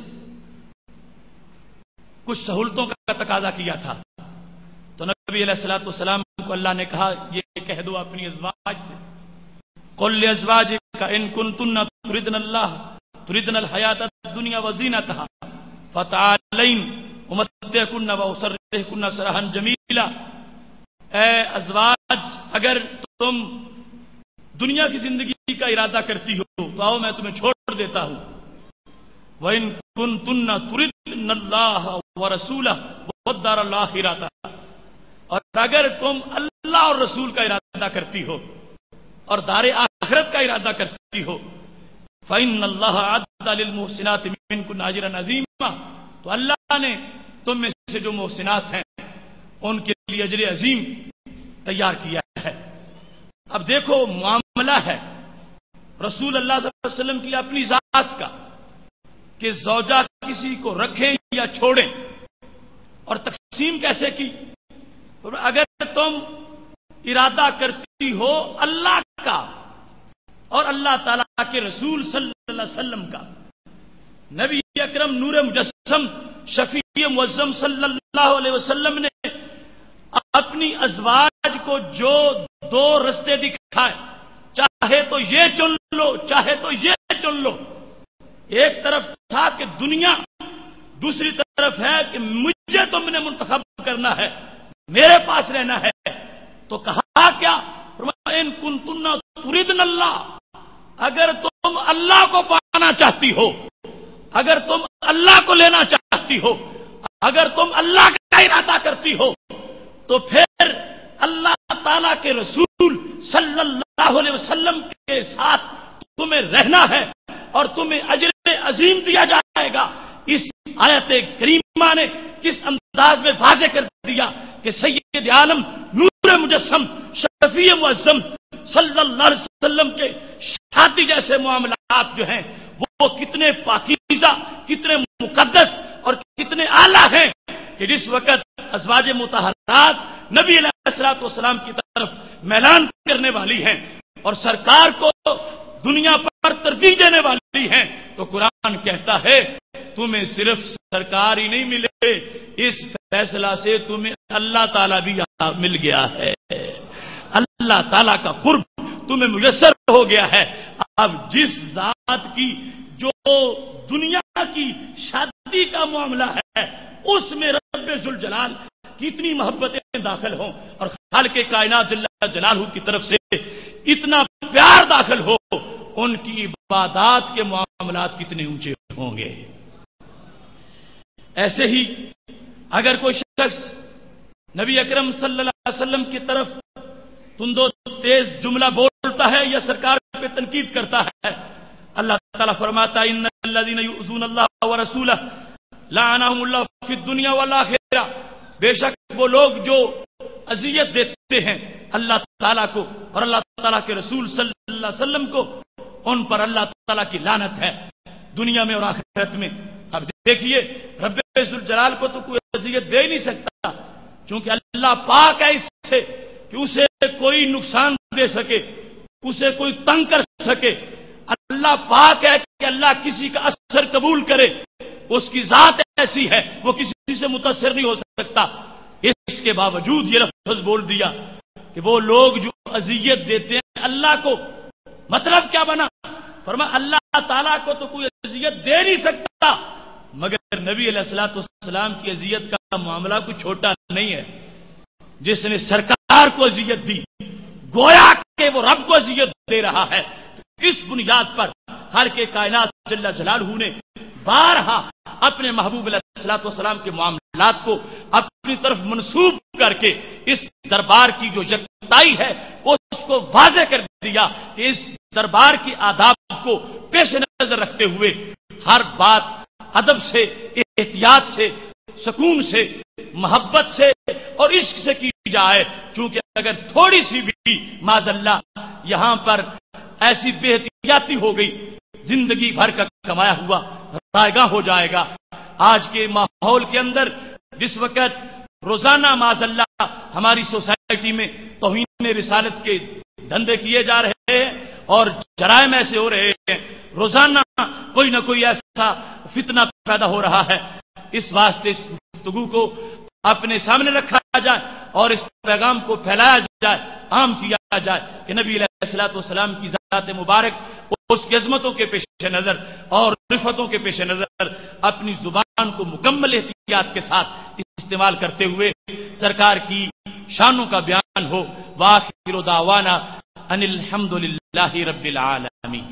Speaker 2: کچھ سہولتوں کا تقاضا کیا تھا تو نبی علیہ الصلوۃ والسلام کو اللہ نے کہا یہ کہہ دو اپنی ازواج سے، قل لازواجک ان کنتن تردن اللہ تردن الحیات الدنیا وزینتها فتعالین امتعکن واسرحکن سراحا جمیلا. اے ازواج، اگر تم دنیا کی زندگی کا ارادہ کرتی ہو تو آؤ میں تمہیں چھوڑ دیتا ہوں. وَإِن كُنتُنَّ تُرِدْنَ اللَّهَ وَرَسُولَهُ وَالدَّارَ الْآخِرَةَ، اور اگر تم اللہ اور رسول کا ارادہ کرتی ہو اور دار آخرت کا ارادہ کرتی ہو، فَإِنَّ اللَّهَ أَعَدَّ لِلْمُحْسِنَاتِ مِنكُنَّ أَجْرًا عَظِيمًا، تو اللہ نے تم میں سے جو محسنات ہیں ان کے لیے اجر عظیم تیار کیا ہے. اب دیکھو معاملہ ہے رسول اللہ صلی اللہ علیہ وسلم کی اپنی ذات کا کہ زوجہ کسی کو رکھیں یا چھوڑیں، اور تقسیم کیسے کی. اگر تم ارادہ کرتی ہو اللہ کا اور اللہ تعالیٰ کے رسول صلی اللہ علیہ وسلم کا، نبی اکرم نور مجسم شفیع معظم صلی اللہ علیہ وسلم نے اپنی ازواج کو جو دو رستے دکھائے، چاہے تو یہ چن لو چاہے تو یہ چن لو. ایک طرف تھا کہ دنیا، دوسری طرف ہے کہ مجھے تم نے منتخب کرنا ہے، میرے پاس رہنا ہے. تو کہا کیا؟ ان کنتن تردن اللہ، اگر تم اللہ کو پانا چاہتی ہو، اگر تم اللہ کو لینا چاہتی ہو، اگر تم اللہ کا ارادہ کرتی ہو تو پھر اللہ تعالیٰ کے رسول صلی اللہ علیہ وسلم کے ساتھ تمہیں رہنا ہے اور تمہیں اجر عظیم دیا جائے گا. اس آیت کریمہ نے کس انداز میں واضح کر دیا کہ سید عالم نور مجسم شفیع معظم صلی اللہ علیہ وسلم کے شادی جیسے معاملات جو ہیں وہ کتنے پاکیزہ، کتنے مقدس اور کتنے اعلیٰ ہیں کہ جس وقت ازواج مطہرات نبی علیہ الصلوۃ والسلام کی طرف میلان کرنے والی ہیں اور سرکار کو دنیا پر ترجیح دینے والی ہیں، تو قرآن کہتا ہے تمہیں صرف سرکار ہی نہیں ملے، اس فیصلہ سے تمہیں اللہ تعالیٰ بھی یہاں مل گیا ہے، اللہ تعالیٰ کا قرب تمہیں میسر ہو گیا ہے۔ اب جس ذات کی جو دنیا کی شادی کا معاملہ ہے اس میں رب ذوالجلال کی اتنی محبتیں داخل ہوں اور خالق کائنات جل جلالہ کی طرف سے اتنا پیار داخل ہو، ان کی عبادات کے معاملات کتنے اونچے ہوں گے۔ ایسے ہی اگر کوئی شخص نبی اکرم صلی اللہ علیہ وسلم کی طرف تند و تیز جملہ بولتا ہے یا سرکار پہ تنقید کرتا ہے، اللہ تعالیٰ فرماتا ہے ان الذین یؤذون اللہ ورسولہ لعنہم اللہ فی الدنیا والآخرہ، بے شک وہ لوگ جو اذیت دیتے ہیں اللہ تعالیٰ کو اور اللہ تعالیٰ کے رسول صلی اللہ علیہ وسلم کو، ان پر اللہ تعالیٰ کی لعنت ہے دنیا میں اور آخرت میں۔ اب دیکھیے رب ذوالجلال کو تو کوئی اذیت دے نہیں سکتا، چونکہ اللہ پاک ہے اس سے کہ اسے کوئی نقصان دے سکے، اسے کوئی تنگ کر سکے۔ اللہ پاک ہے کہ اللہ کسی کا اثر قبول کرے، اس کی ذات ایسی ہے وہ کسی سے متاثر نہیں ہو سکتا۔ اس کے باوجود یہ لفظ بول دیا کہ وہ لوگ جو اذیت دیتے ہیں اللہ کو، مطلب کیا بنا؟ فرمایا اللہ تعالیٰ کو تو کوئی اذیت دے نہیں سکتا، مگر نبی علیہ الصلوۃ والسلام کی اذیت کا معاملہ کوئی چھوٹا نہیں ہے۔ جس نے سرکار کو اذیت دی گویا کہ وہ رب کو اذیت دے رہا ہے۔ اس بنیاد پر ہر کے کائنات جل جلالہ نے بارہا اپنے محبوب علیہ الصلوۃ والسلام کے معاملات کو اپنی طرف منسوب کر کے اس دربار کی جو یکتائی ہے اس کو واضح کر دیا کہ اس دربار کی آداب کو پیش نظر رکھتے ہوئے ہر بات ادب سے، احتیاط سے، سکون سے، محبت سے اور عشق سے کی جائے، چونکہ اگر تھوڑی سی بھی معاذ اللہ یہاں پر ایسی بے احتیاطی ہو گئی زندگی بھر کا کمایا ہوا رائے گاں ہو جائے گا۔ آج کے ماحول کے اندر جس وقت روزانہ معاذ اللہ ہماری سوسائٹی میں توہین رسالت کے دھندے کیے جا رہے ہیں اور جرائم ایسے ہو رہے ہیں، روزانہ کوئی نہ کوئی ایسا فتنہ پیدا ہو رہا ہے، اس واسطے اس گفتگو کو اپنے سامنے رکھا جائے اور اس پیغام کو پھیلایا جائے، عام کیا جائے کہ نبی علیہ الصلوۃ والسلام کی ذات مبارک اس کی عظمتوں کے پیش نظر اور رفتوں کے پیش نظر اپنی زبان کو مکمل احتیاط کے ساتھ استعمال کرتے ہوئے سرکار کی شانوں کا بیان ہو۔ وآخر دعوانا ان الحمد للہ رب العالمین۔